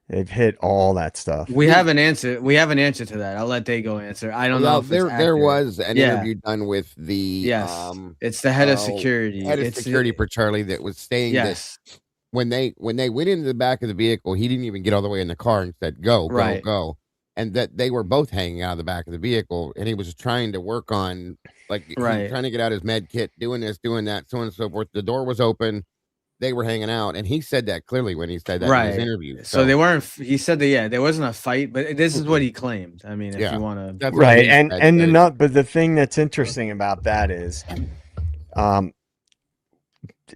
they've hit all that stuff. We have an answer. To that. I'll let Dago answer. I don't know if there was an interview done with the it's the head of security. For Charlie that was saying that when they went into the back of the vehicle, he didn't even get all the way in the car and said go, and that they were both hanging out of the back of the vehicle, and he was trying to work on trying to get out his med kit, doing this, doing that, so on and so forth. The door was open. They were hanging out, and he said that clearly when he said that in his interview. So they weren't. He said that there wasn't a fight, but this is what he claimed. I mean, if you want to, right? But the thing that's interesting about that is,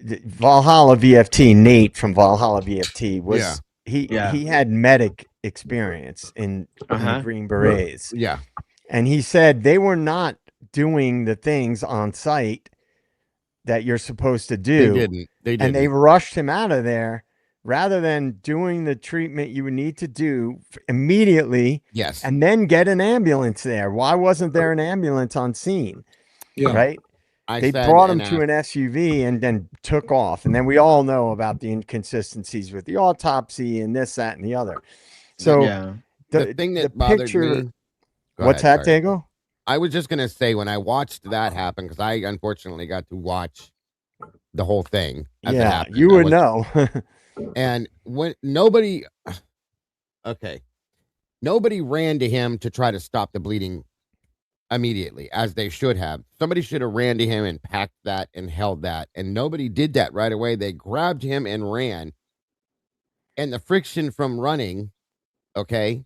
Valhalla VFT, Nate from Valhalla VFT was he had medic experience in the Green Berets, and he said they were not doing the things on site that you're supposed to do. They didn't. And they rushed him out of there rather than doing the treatment you would need to do immediately. Yes. And then get an ambulance there. Why wasn't there an ambulance on scene? Yeah. Right. They brought him to an SUV and then took off. And then we all know about the inconsistencies with the autopsy and this, that, and the other. So the thing that bothered picture, me. Go what's ahead, that, sorry. Dago? I was just gonna say when I watched that happen, because I unfortunately got to watch the whole thing as it Yeah, happened. you I would was- know. And when nobody, okay, nobody ran to him to try to stop the bleeding immediately, as they should have. Somebody should have ran to him and packed that and held that, and nobody did that right away. They grabbed him and ran, and the friction from running, okay,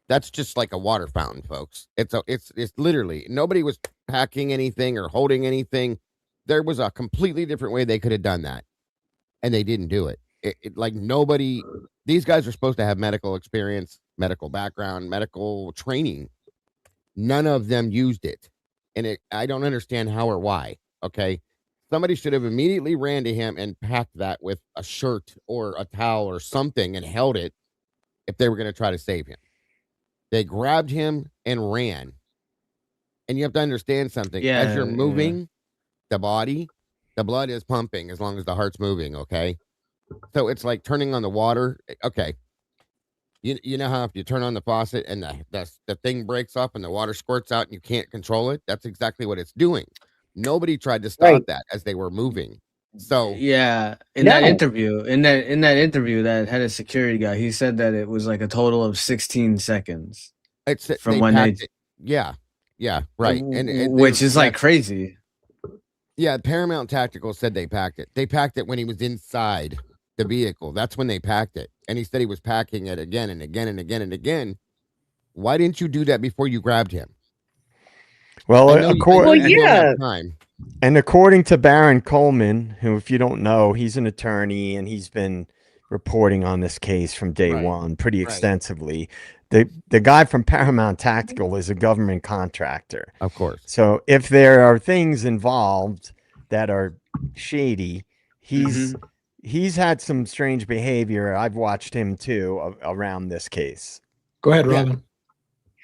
that's just like a water fountain, folks. It's literally nobody was packing anything or holding anything. There was a completely different way they could have done that, and they didn't do it. Like nobody. These guys are supposed to have medical experience, medical background, medical training. None of them used it, and I don't understand how or why. Okay, somebody should have immediately ran to him and packed that with a shirt or a towel or something and held it if they were going to try to save him. They grabbed him and ran. And you have to understand something. As you're moving the body, the blood is pumping as long as the heart's moving, okay? So it's like turning on the water. Okay. You know how if you turn on the faucet and the thing breaks up and the water squirts out and you can't control it? That's exactly what it's doing. Nobody tried to stop that as they were moving. So yeah, in that interview that had a security guy, he said that it was like a total of 16 seconds. From when they yeah, right. And which is like crazy. Yeah, Paramount Tactical said they packed it. They packed it when he was inside the vehicle. That's when they packed it. And he said he was packing it again and again and again and again. Why didn't you do that before you grabbed him? Well, and according to Baron Coleman, who, if you don't know, he's an attorney and he's been reporting on this case from day one pretty extensively. The guy from Paramount Tactical is a government contractor. Of course. So if there are things involved that are shady, he's had some strange behavior. I've watched him too around this case. Go ahead, Robin.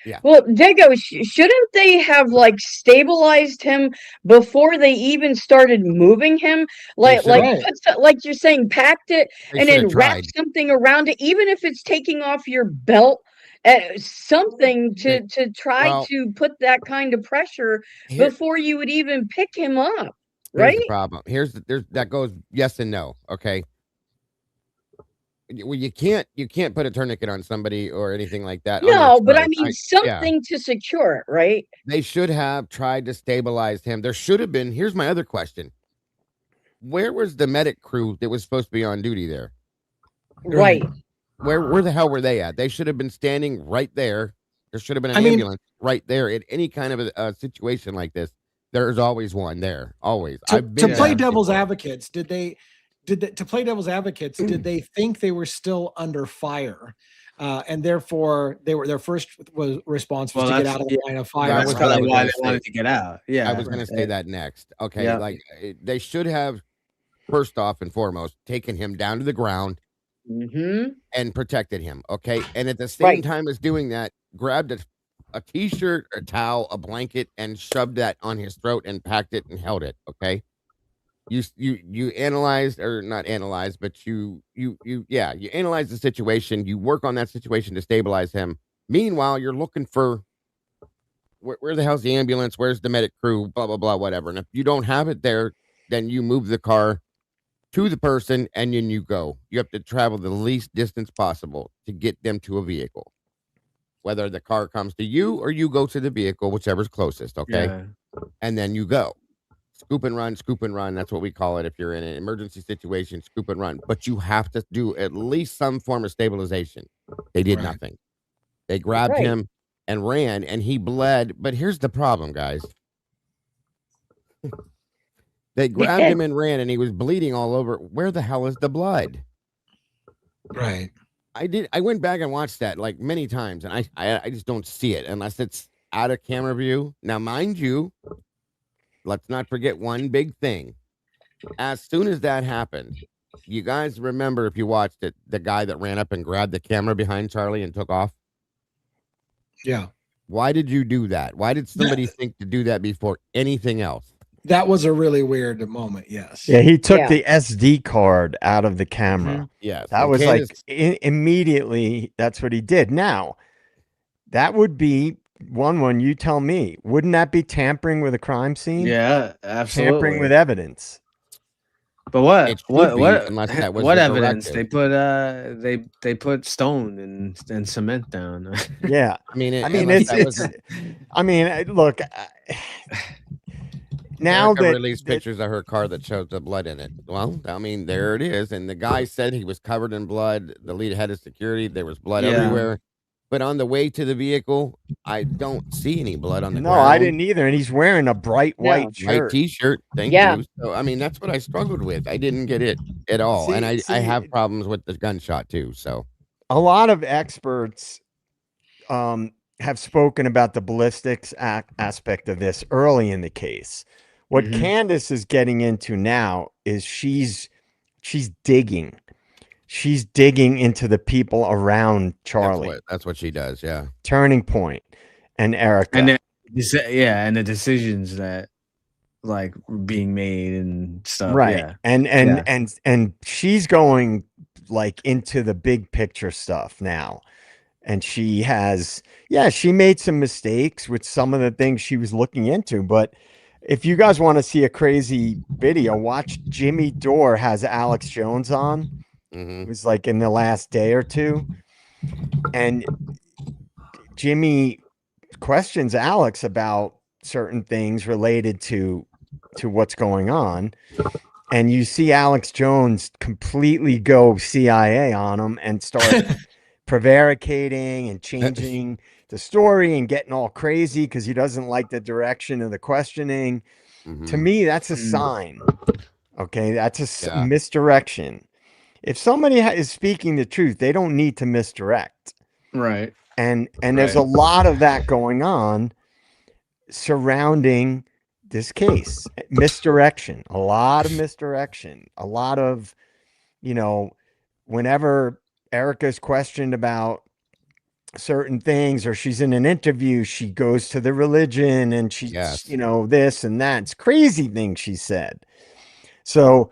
Yeah. Well, Dago, shouldn't they have like stabilized him before they even started moving him? Like you're saying, packed it and then wrapped something around it, even if it's taking off your belt, something to try to put that kind of pressure before you would even pick him up. Right? Here's the problem. That goes yes and no. Okay. Well, you can't put a tourniquet on somebody or anything like that. No, but I mean something to secure it, right? They should have tried to stabilize him. There should have been. Here's my other question. Where was the medic crew that was supposed to be on duty there? Right. Where the hell were they at? They should have been standing right there. There should have been an ambulance right there. In any kind of a situation like this, there's always one there. Always. To play devil's advocates, did they think they were still under fire, and therefore their first response was to get out of the line of fire? That's probably why they wanted to get out. Yeah, I was going to say that next. Okay, like they should have first off and foremost taken him down to the ground and protected him. Okay, and at the same time as doing that, grabbed a t-shirt, a towel, a blanket, and shoved that on his throat and packed it and held it. Okay. You analyzed, or not analyzed, but you analyze the situation. You work on that situation to stabilize him. Meanwhile, you're looking for where the hell's the ambulance? Where's the medic crew? Blah, blah, blah, whatever. And if you don't have it there, then you move the car to the person and then you go. You have to travel the least distance possible to get them to a vehicle. Whether the car comes to you or you go to the vehicle, whichever's closest. Okay. Yeah. And then you go. Scoop and run. That's what we call it. If you're in an emergency situation, scoop and run. But you have to do at least some form of stabilization. They did nothing. They grabbed him and ran, and he bled. But here's the problem, guys. They grabbed him and ran, and he was bleeding all over. Where the hell is the blood? Right. I went back and watched that like many times, and I just don't see it unless it's out of camera view. Now, mind you, let's not forget one big thing. As soon as that happened, you guys remember, if you watched it, the guy that ran up and grabbed the camera behind Charlie and took off? Yeah. Why did you do that? Why did somebody think to do that before anything else? That was a really weird moment. Yes. Yeah. He took the SD card out of the camera. Yes. That was like immediately. That's what he did. Now, That would be one. You tell me. Wouldn't that be tampering with a crime scene? Yeah, Tampering with absolutely. evidence. But what It should what be, what unless that was what the evidence directive. they put stone and cement down. Yeah. I mean, I mean, unless that was look. Now Erica that released pictures of her car that shows the blood in it. Well, I mean, there it is. And the guy said he was covered in blood. The lead head of security, there was blood Yeah. everywhere. But on the way to the vehicle, I don't see any blood on the no, ground. I didn't either. And he's wearing a bright No. white White shirt. T-shirt. Thank Yeah. you. So, I mean, that's what I struggled with. I didn't get it at all. And I have problems with the gunshot too. So A lot of experts have spoken about the ballistics aspect of this early in the case. What Candace is getting into now is she's digging. She's digging into the people around Charlie. that's what she does. Yeah. Turning Point and Erica. And and the decisions that like being made and stuff. Right. Yeah. And she's going like into the big picture stuff now. And she made some mistakes with some of the things she was looking into. But if you guys want to see a crazy video, watch Jimmy Dore has Alex Jones on. It was like in the last day or two. And Jimmy questions Alex about certain things related to what's going on. And you see Alex Jones completely go CIA on him and start prevaricating and changing the story and getting all crazy because he doesn't like the direction of the questioning. To me, that's a sign. Okay, that's a misdirection. If somebody is speaking the truth, they don't need to misdirect. Right. And there's a lot of that going on surrounding this case. Misdirection, a lot of misdirection, a lot of, whenever Erica's questioned about certain things or she's in an interview, she goes to the religion and she's, this and that. It's crazy things she said. So,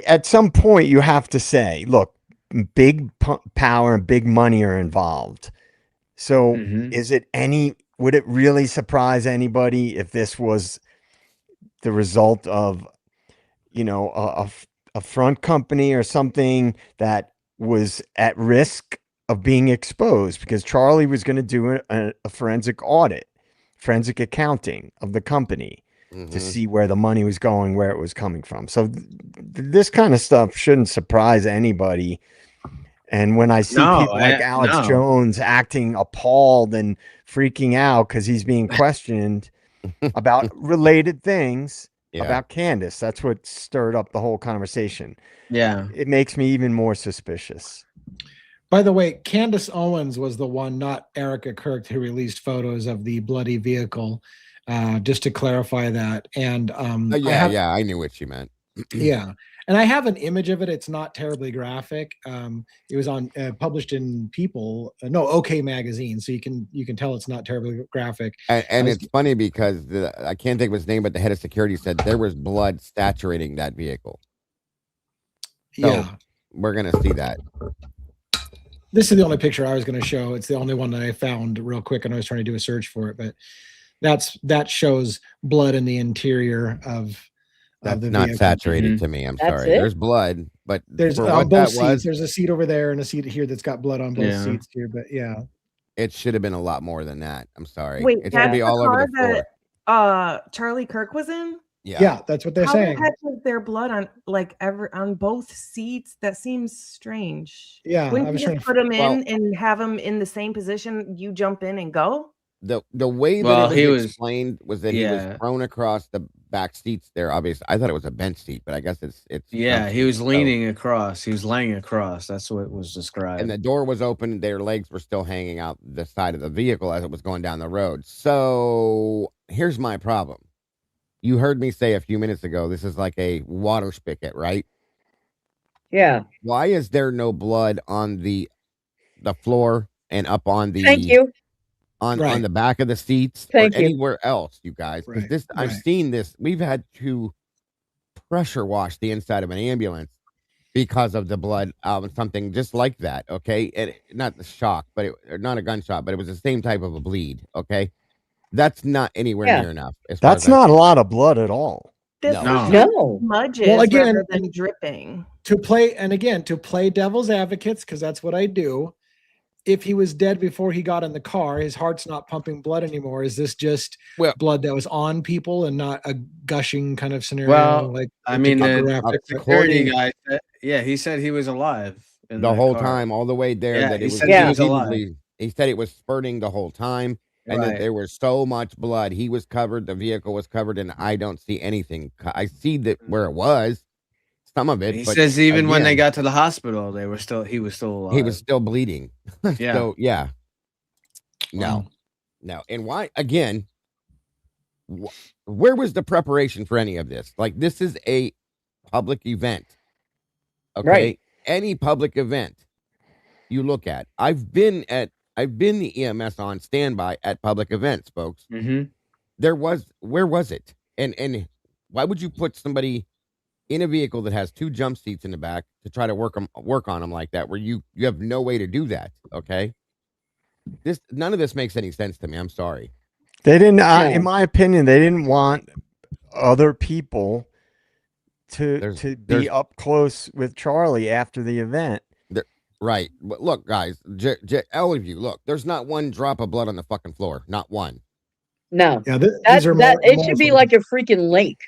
at some point you have to say, look, big power and big money are involved. So would it really surprise anybody if this was the result of, a front company or something that was at risk of being exposed because Charlie was going to do a forensic audit, forensic accounting of the company to see where the money was going, where it was coming from. So this kind of stuff shouldn't surprise anybody. And when I see people like Alex Jones acting appalled and freaking out because he's being questioned about related things about Candace, that's what stirred up the whole conversation. Yeah. It makes me even more suspicious. By the way, Candace Owens was the one, not Erica Kirk, who released photos of the bloody vehicle. Just to clarify that. And I knew what she meant. Yeah. And I have an image of it. It's not terribly graphic. It was on published in OK Magazine. So you can tell it's not terribly graphic. And it's funny because I can't think of his name, but the head of security said there was blood saturating that vehicle. So we're going to see that. This is the only picture I was going to show. It's the only one that I found real quick. And I was trying to do a search for it, but that shows blood in the interior of that's the not vehicle. saturated to me. I'm sorry. There's blood, but there's on both seats. There's a seat over there and a seat here that's got blood on both seats here. But it should have been a lot more than that. I'm sorry. Wait, it's gonna be all over the floor. Charlie Kirk was in. Yeah, that's what they're saying. How the heck was there blood on both seats? That seems strange. Yeah, wouldn't you just put him in and have him in the same position? You jump in and go. The way that it was explained was that he was thrown across the back seats there. Obviously, I thought it was a bench seat, but I guess it's he was leaning across. He was laying across. That's what was described. And the door was open. Their legs were still hanging out the side of the vehicle as it was going down the road. So here's my problem. You heard me say a few minutes ago, this is like a water spigot, right? Yeah. Why is there no blood on the floor and up on the Thank you. On the back of the seats or anywhere else, you guys? Because I've seen this. We've had to pressure wash the inside of an ambulance because of the blood, something just like that. Okay, not the shock, but not a gunshot, but it was the same type of a bleed. Okay, that's not anywhere Yeah. near enough. As far That's as I'm not a concerned. lot of blood at all. This No. was No. No. smudges Well, again, rather than dripping. to play devil's advocates, because that's what I do. If he was dead before he got in the car, his heart's not pumping blood anymore. Is this just Well- blood that was on people and not a gushing kind of scenario? Well, like I mean, the graphic? security guy said, yeah, he said he was alive in The that whole car. time, all the way there, Yeah, that he it was said he Yeah. was alive. repeatedly. He said it was spurting the whole time, and that Right. there was so much blood. He was covered. The vehicle was covered, and I don't see anything. I see that where it was, some of it. He but says even when they again, got to the hospital, he was still alive. he was still bleeding. Yeah. So yeah, Wow. no. And why again? Where was the preparation for any of this? Like, this is a public event. Okay, Right. any public event you look at. I've been the EMS on standby at public events, folks. Mm-hmm. Where was it? And why would you put somebody in a vehicle that has 2 jump seats in the back to try to work on them like that, where you have no way to do that? Okay, none of this makes any sense to me. I'm sorry. They didn't, No. in my opinion, they didn't want other people to There's- be up close with Charlie after the event. Right. But look, guys, all of you, look, there's not one drop of blood on the fucking floor. Not one. No. Yeah, That these are it should be more- like a freaking lake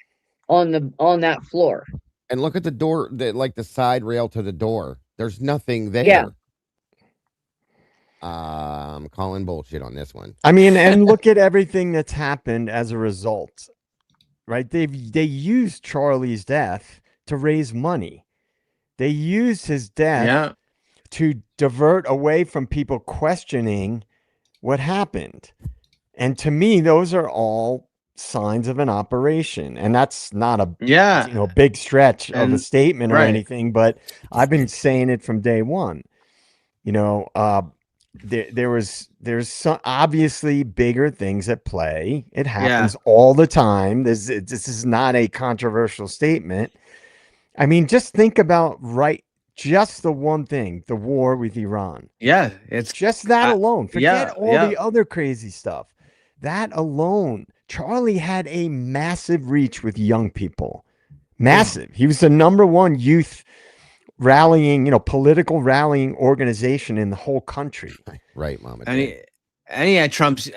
on that floor. And look at the door, the side rail to the door. There's nothing there. Yeah. I'm calling bullshit on this one. I mean, and look at everything that's happened as a result, right? They used Charlie's death to raise money. They used his death Yeah. to divert away from people questioning what happened. And to me, those are all signs of an operation. And that's not a Yeah. big stretch of a And- statement or right. anything, but I've been saying it from day one. There's some obviously bigger things at play. It happens all the time. This is not a controversial statement. I mean, just think about just the one thing, the war with Iran. Yeah. It's Just that alone. Forget all yeah. the other crazy stuff. That alone, Charlie had a massive reach with young people. Massive. He was the #1 youth rallying, political rallying organization in the whole country. Right, Mama. and he had Trump's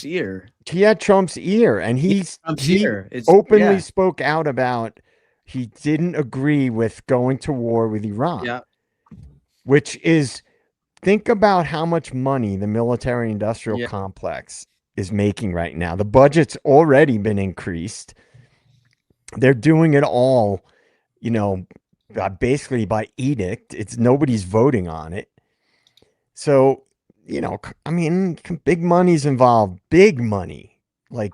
ear. He had Trump's ear, and he It's openly yeah. spoke out about he didn't agree with going to war with Iran. Yeah. Which is, think about how much money the military industrial complex is making right now. The budget's already been increased. They're doing it all, basically by edict. It's nobody's voting on it. So, I mean, big money's involved, big money, like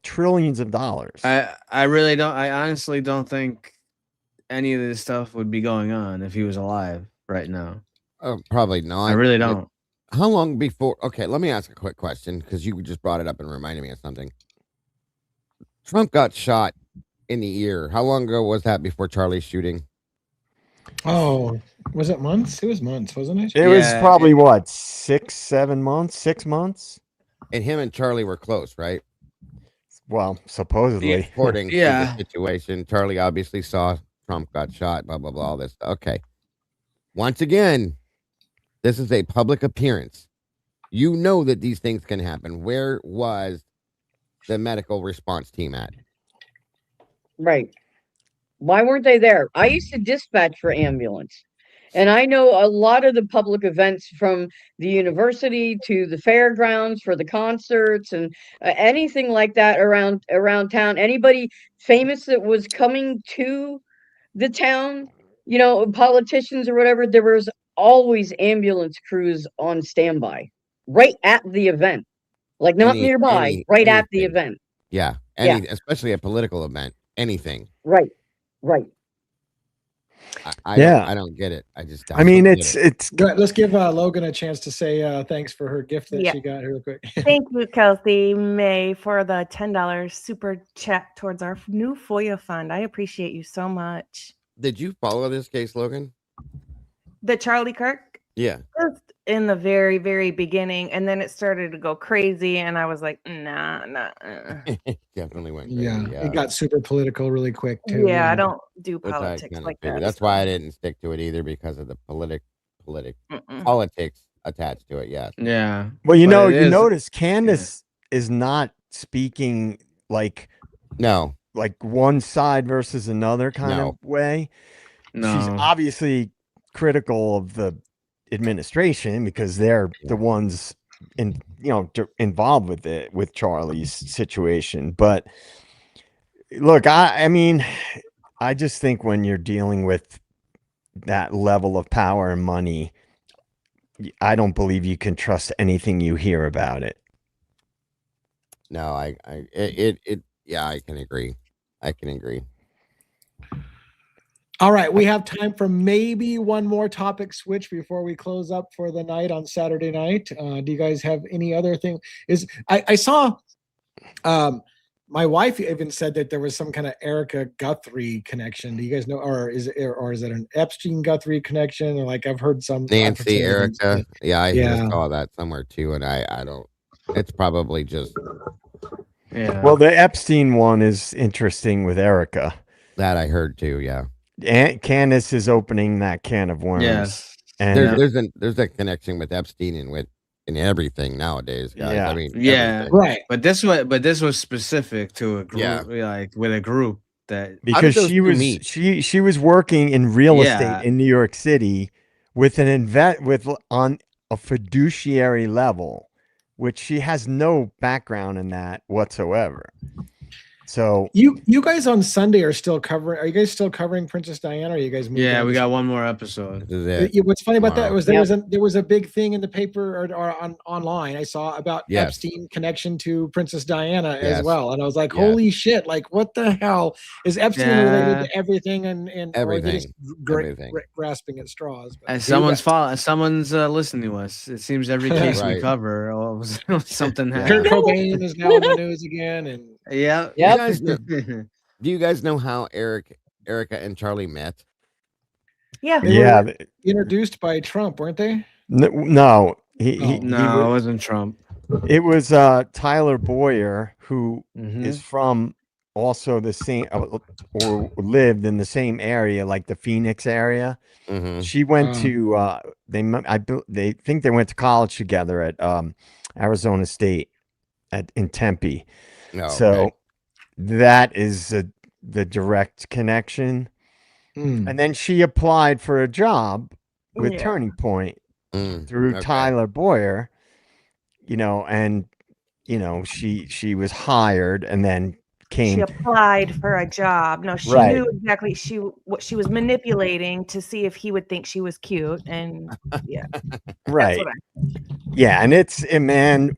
trillions of dollars. I honestly don't think any of this stuff would be going on if he was alive right now. Probably not. I really don't. How long before? Okay, let me ask a quick question, because you just brought it up and reminded me of something. Trump got shot in the ear. How long ago was that before Charlie's shooting? Oh, was it months? It was months, wasn't it? It was probably what, 6 months? And him and Charlie were close, right? Well, supposedly. According to Yeah. the situation, Charlie obviously saw Trump got shot, blah, blah, blah, all this. Okay. Once again, this is a public appearance. You know that these things can happen. Where was the medical response team at? Right. Why weren't they there? I used to dispatch for ambulance. And I know a lot of the public events, from the university to the fairgrounds for the concerts and anything like that around town. Anybody famous that was coming to the town, politicians or whatever, there was always ambulance crews on standby right at the event. Like not nearby, right at the anything. event. Yeah. Yeah. Especially a political event. Anything. Right. I don't get it. I just. I mean, don't get it. it's Go ahead, let's give Logan a chance to say thanks for her gift that Yeah. she got real quick. Thank you, Kelsey May, for the $10 super chat towards our new FOIA fund. I appreciate you so much. Did you follow this case, Logan? The Charlie Kirk, Yeah. just in the very, very beginning, and then it started to go crazy, and I was like, nah. Definitely went crazy. Yeah, Yeah. it got super political really quick too. Yeah, I don't do Which I politics kind of like figured. that. That's why I didn't stick to it either, because of the politics attached to it. Yes. Yeah. Well, you But know, it you is- notice Candace is not speaking like No. one side versus another kind No. of way. She's No. obviously critical of the administration because they're the ones involved with it, with Charlie's situation. But look, I mean, I just think when you're dealing with that level of power and money, I don't believe you can trust anything you hear about it. No, I can agree. I can agree. All right, we have time for maybe one more topic switch before we close up for the night on Saturday night. Do you guys have any other thing? I saw my wife even said that there was some kind of Erica Guthrie connection. Do you guys know, or is it an Epstein Guthrie connection? Or like I've heard some Nancy, Erica. Yeah, I Yeah. saw that somewhere too, and I don't. It's probably just Yeah. Well, the Epstein one is interesting with Erica. that I heard too. Yeah. And Candace is opening that can of worms. Yes. And There's a connection with Epstein and everything nowadays, guys. Yeah. I mean, Yeah. everything. Right. But this was specific to a group, like with a group that because those she two was meet? she was working in real Yeah. estate in New York City with on a fiduciary level, which she has no background in that whatsoever. So You guys on Sunday are still covering. Are you guys still covering Princess Diana? Or are you guys? moved yeah, on we to got one more episode. This is it. What's funny about that Tomorrow. was there was a big thing in the paper or online I saw about Yes. Epstein connection to Princess Diana as Yes. well, and I was like, Yes. holy shit! Like, what the hell is Epstein related Yeah. to everything and or are they just Everything. grasping at straws? But As here you someone's listening to us. It seems every case we Right. cover, something go. Yeah. Kurt happened. Cobain is now in the news again, and Yeah. Yep. guys know- Do you guys know how Erica and Charlie met? Yeah. They yeah, were introduced by Trump, weren't they? no, he No, it wasn't Trump. it was Tyler Boyer, who Mhm. is from also the same or lived in the same area, like the Phoenix area. Mm-hmm. She went to they think they went to college together at Arizona State in Tempe. No. So okay. that is the direct connection. Hmm. And then she applied for a job with Yeah. Turning Point Mm, through okay. Tyler Boyer, and she was hired and then She came. applied for a job. No, she Right. knew exactly what she was manipulating to see if he would think she was cute. And yeah, Right. that's what Yeah, and man,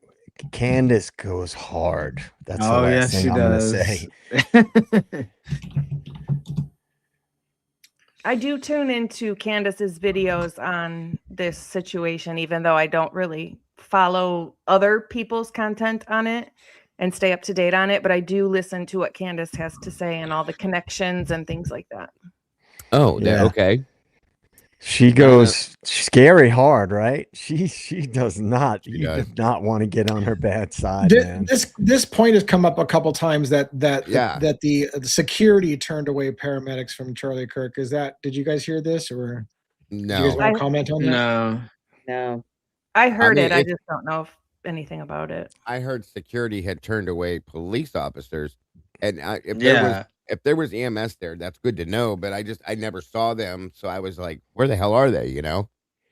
Candace goes hard. That's the Oh last yes, thing she I'm gonna does. say. I do tune into Candace's videos on this situation, even though I don't really follow other people's content on it and stay up to date on it. But I do listen to what Candace has to say and all the connections and things like that. Oh, Yeah. okay. She goes scary hard, right? She does not. She You does. do not want to get on her bad side, man. This point has come up a couple times that Yeah. the security turned away paramedics from Charlie Kirk. Did you guys hear this, or do you guys No. want to comment on that? No. No. I heard mean, it. I it's- just don't know anything about it. I heard security had turned away police officers, and Yeah. if there was EMS there, that's good to know. But I never saw them, so I was like, where the hell are they?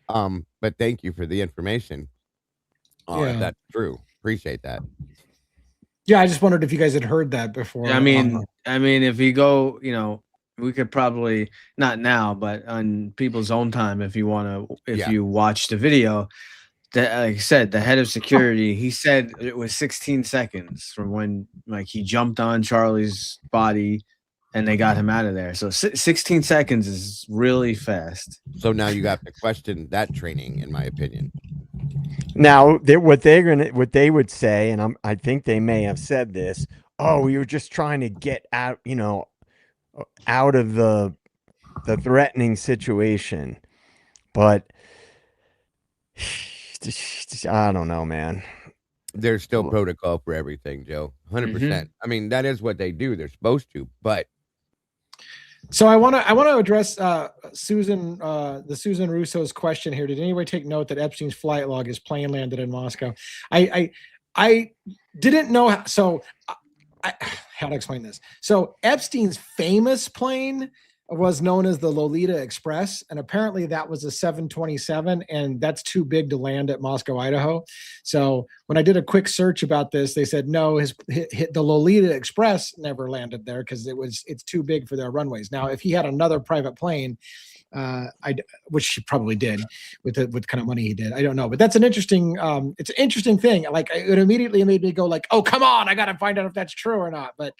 But thank you for the information. Yeah. If that's true. Appreciate that. Yeah, I just wondered if you guys had heard that before. I mean, if you go, we could probably not now, but on people's own time, if you want to, if Yeah. you watch the video, that like I said, the head of security, he said it was 16 seconds from when he jumped on Charlie's body and they got him out of there. So 16 seconds is really fast. So now you got to question that training, in my opinion. Now, what they would say, and I think they may have said this. Oh, we were just trying to get out, out of the the threatening situation. But I don't know, man. There's still protocol for everything, Joe. 100%. I mean, that is what they do. They're supposed to, but So I want to address Susan Russo's question here. Did anybody take note that Epstein's flight log is plane landed in Moscow? I didn't know. So how to explain this? So Epstein's famous plane was known as the Lolita Express, and apparently that was a 727, and that's too big to land at Moscow, Idaho. So when I did a quick search about this, they said no, the Lolita Express never landed there because it's too big for their runways. Now, if he had another private plane, which he probably did with the kind of money he did, I don't know, but that's an interesting it's an interesting thing. Like, it immediately made me go like, oh, come on, I got to find out if that's true or not. But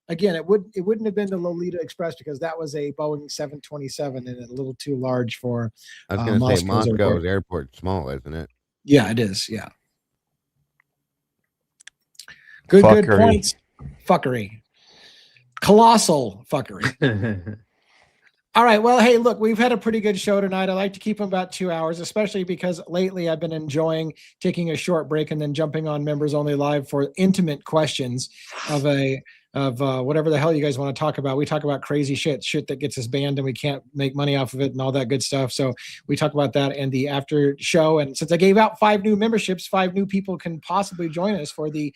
again, it wouldn't have been the Lolita Express because that was a Boeing 727 and a little too large for I was going to say Moscow's airport's small, isn't it? Yeah, it is. Yeah. Good points. Fuckery. Colossal fuckery. All right. Well, hey, look, we've had a pretty good show tonight. I like to keep them about 2 hours, especially because lately I've been enjoying taking a short break and then jumping on Members Only Live for intimate questions of whatever the hell you guys want to talk about. We talk about crazy shit that gets us banned and we can't make money off of it and all that good stuff. So we talk about that and the after show. And since I gave out 5 new memberships, 5 new people can possibly join us for the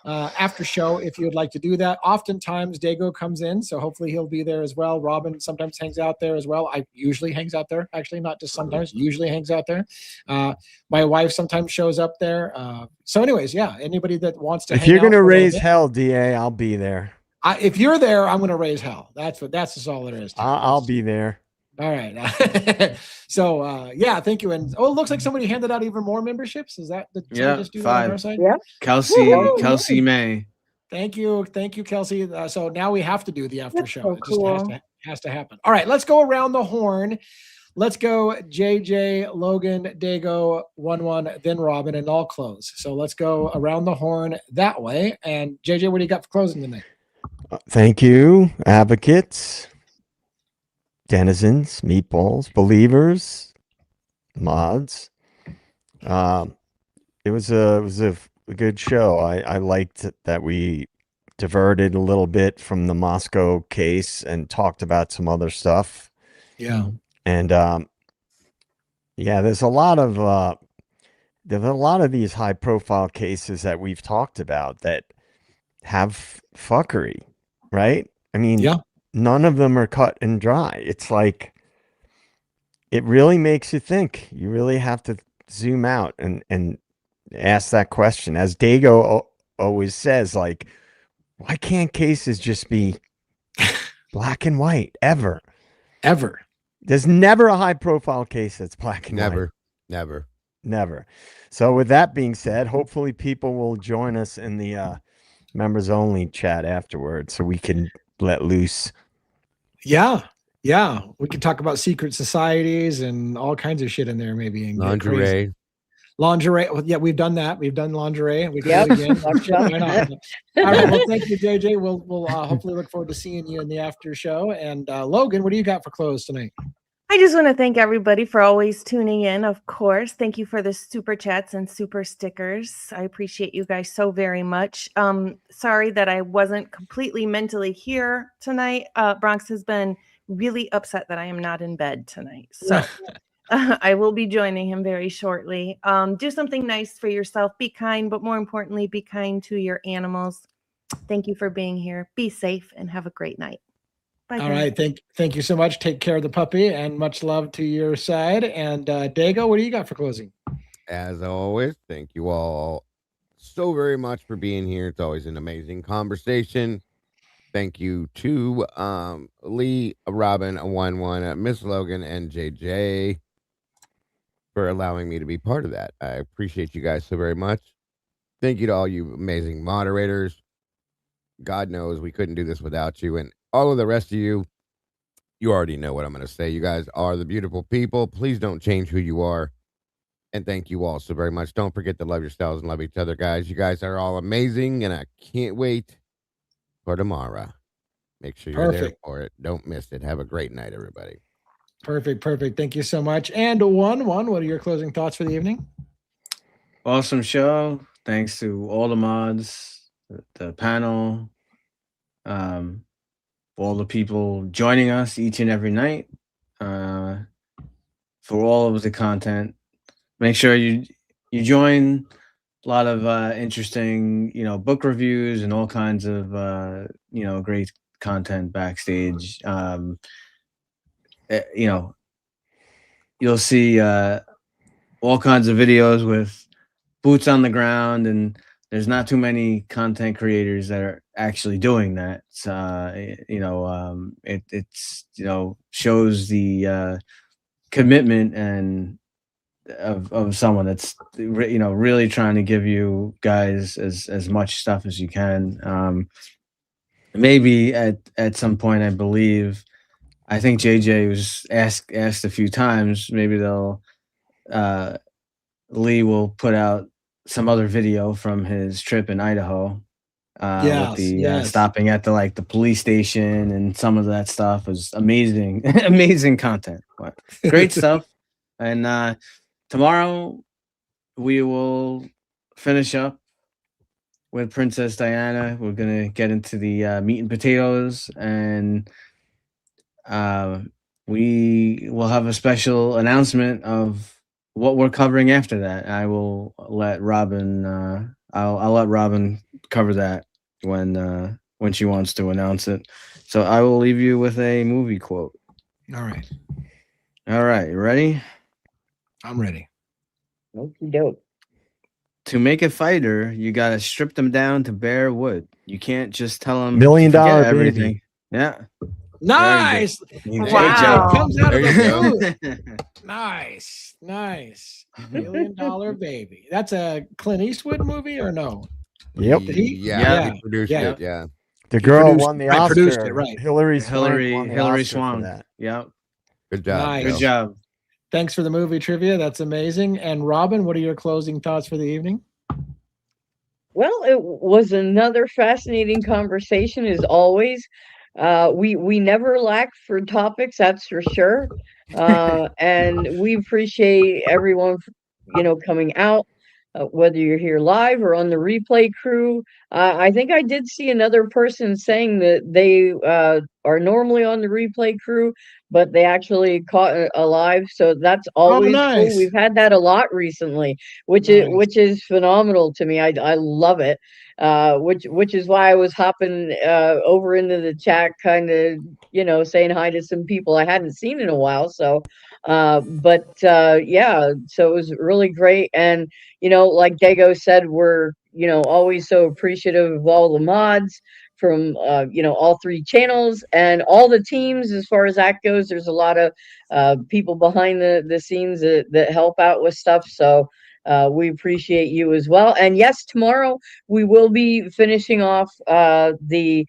after show if you would like to do that. Oftentimes Dago comes in, so hopefully he'll be there as well. Robin sometimes hangs out there as well. I usually hangs out there, actually, not just sometimes, usually hangs out there. My wife sometimes shows up there. So anyways, yeah, anybody that wants to if you're gonna raise hell, DA, I'll be there. If you're there, I'm gonna raise hell. That's just all there is. I'll be there. All right. So yeah, thank you. And it looks like somebody handed out even more memberships. Is that the yeah, 5? Yeah. Kelsey May. Thank you, Kelsey. So now we have to do the after show. So It just cool. has to happen. All right, let's go around the horn. Let's go JJ, Logan, Dago, 1-1, then Robin, and I'll close. So let's go around the horn that way. And JJ, what do you got for closing tonight? Thank you, advocates, denizens, meatballs, believers, mods. It was a good show. I liked that we diverted a little bit from the Moscow case and talked about some other stuff. Yeah. And yeah, there's a lot of these high profile cases that we've talked about that have fuckery, right? I mean, yeah. None of them are cut and dry. It's like, it really makes you think. You really have to zoom out and ask that question. As Dago always says, like, why can't cases just be black and white ever? Ever. There's never a high profile case that's black and white. Never. So with that being said, hopefully people will join us in the members only chat afterwards so we can let loose. Yeah. We could talk about secret societies and all kinds of shit in there, maybe. And lingerie. Well, yeah, we've done that. We've done lingerie. We can do it again. Why not? All right. Well, thank you, JJ. We'll hopefully look forward to seeing you in the after show. And Logan, what do you got for close tonight? I just want to thank everybody for always tuning in, of course. Thank you for the super chats and super stickers. I appreciate you guys so very much. Sorry that I wasn't completely mentally here tonight. Bronx has been really upset that I am not in bed tonight. So I will be joining him very shortly. Do something nice for yourself. Be kind, but more importantly, be kind to your animals. Thank you for being here. Be safe and have a great night. Bye. All right. Thank you so much. Take care of the puppy and much love to your side. And Dago, what do you got for closing? As always, thank you all so very much for being here. It's always an amazing conversation. Thank you to Lee, Robin, 1-1, Miss Logan, and JJ for allowing me to be part of that. I appreciate you guys so very much. Thank you to all you amazing moderators. God knows we couldn't do this without you. And all of the rest of you, you already know what I'm going to say. You guys are the beautiful people. Please don't change who you are. And thank you all so very much. Don't forget to love yourselves and love each other, guys. You guys are all amazing, and I can't wait for tomorrow. Make sure you're there Perfect. for it. Don't miss it. Have a great night, everybody. Perfect. Thank you so much. And one, what are your closing thoughts for the evening? Awesome show. Thanks to all the mods, the panel, all the people joining us each and every night, for all of the content. Make sure you join. A lot of interesting, book reviews and all kinds of, great content backstage. You'll see all kinds of videos with boots on the ground, and there's not too many content creators that are actually doing that. It's shows the commitment and of someone that's really trying to give you guys as much stuff as you can. Maybe at some point, I think JJ was asked a few times. Maybe Lee will put out some other video from his trip in Idaho. With the stopping at the police station, and some of that stuff was amazing. Amazing content. Great stuff. And tomorrow we will finish up with Princess Diana. We're gonna get into the meat and potatoes, and we will have a special announcement of what we're covering after that. I will let Robin. I'll let Robin cover that when she wants to announce it. So I will leave you with a movie quote. All right. You ready? I'm ready. Okie doke. To make a fighter, you gotta strip them down to bare wood. You can't just tell them $1 million everything. baby. Yeah. Nice. Wow. Comes out of There you the booth. Nice. $1 million baby. That's a Clint Eastwood movie or no? Yep. Did he? Yeah, he produced it. Yeah. The girl produced- won the I Oscar. produced it, right. Hillary Swank won the Hillary Oscar for Swank. that. Yep. Good job. Nice. Good Joe. job. Thanks for the movie trivia. That's amazing. And Robin, what are your closing thoughts for the evening? Well, it was another fascinating conversation as always. We never lack for topics, that's for sure. And we appreciate everyone, coming out, whether you're here live or on the replay crew. I think I did see another person saying that they are normally on the replay crew, but they actually caught it alive. So that's always nice. cool. We've had that a lot recently, which is phenomenal to me. I love it. Which is why I was hopping over into the chat, kind of saying hi to some people I hadn't seen in a while. So yeah, so it was really great. And like Dago said, we're always so appreciative of all the mods from all three channels and all the teams. As far as that goes, there's a lot of people behind the scenes that help out with stuff. So we appreciate you as well. And yes, tomorrow we will be finishing off the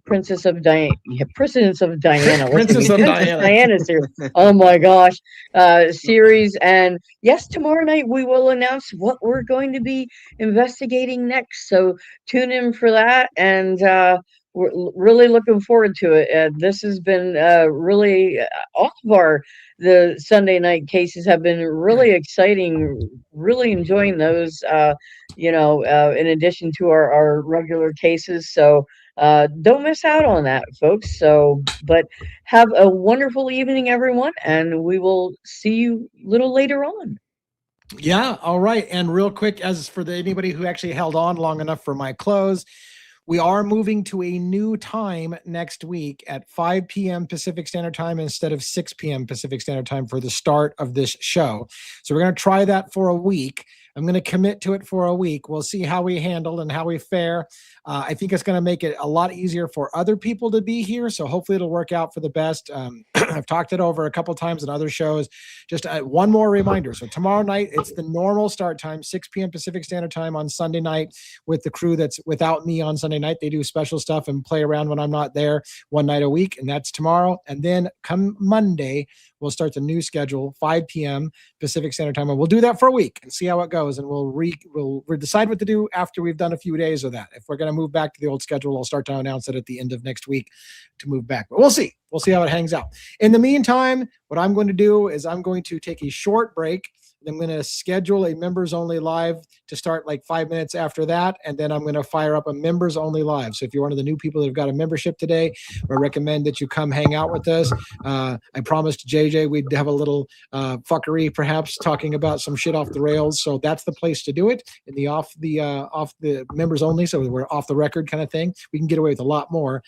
Princess of Diana. Princess of Diana. Princess of Diana. Diana's here. Oh my gosh, series. And yes, tomorrow night we will announce what we're going to be investigating next. So tune in for that, and we're really looking forward to it. This has been really all of the Sunday night cases have been really exciting. Really enjoying those. In addition to our regular cases. So don't miss out on that, folks. So, but have a wonderful evening, everyone, and we will see you a little later on. Yeah. All right. And real quick, as for anybody who actually held on long enough for my close, we are moving to a new time next week at 5 p.m. Pacific Standard Time instead of 6 p.m. Pacific Standard Time for the start of this show. So we're going to try that for a week. I'm going to commit to it for a week. We'll see how we handle and how we fare. I think it's going to make it a lot easier for other people to be here. So hopefully it'll work out for the best. I've talked it over a couple times in other shows. Just one more reminder. So tomorrow night, it's the normal start time, 6 p.m. Pacific Standard Time on Sunday night with the crew that's without me on Sunday night. They do special stuff and play around when I'm not there one night a week, and that's tomorrow. And then come Monday, we'll start the new schedule, 5 p.m. Pacific Standard Time, and we'll do that for a week and see how it goes. goes, and we'll decide what to do after we've done a few days of that. If we're going to move back to the old schedule, I'll start to announce it at the end of next week to move back. But we'll see. We'll see how it hangs out. In the meantime, what I'm going to do is I'm going to take a short break. I'm going to schedule a members only live to start like 5 minutes after that. And then I'm going to fire up a members only live. So if you're one of the new people that have got a membership today, I recommend that you come hang out with us. I promised JJ we'd have a little fuckery, perhaps talking about some shit off the rails. So that's the place to do it, in the off the members only. So we're off the record kind of thing. We can get away with a lot more,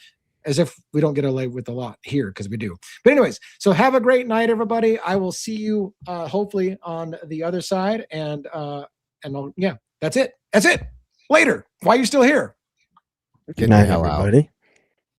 as if we don't get away with a lot here, because we do. But anyways, so have a great night, everybody. I will see you hopefully on the other side. And yeah, that's it. That's it. Later. Why are you still here? Good night, everybody.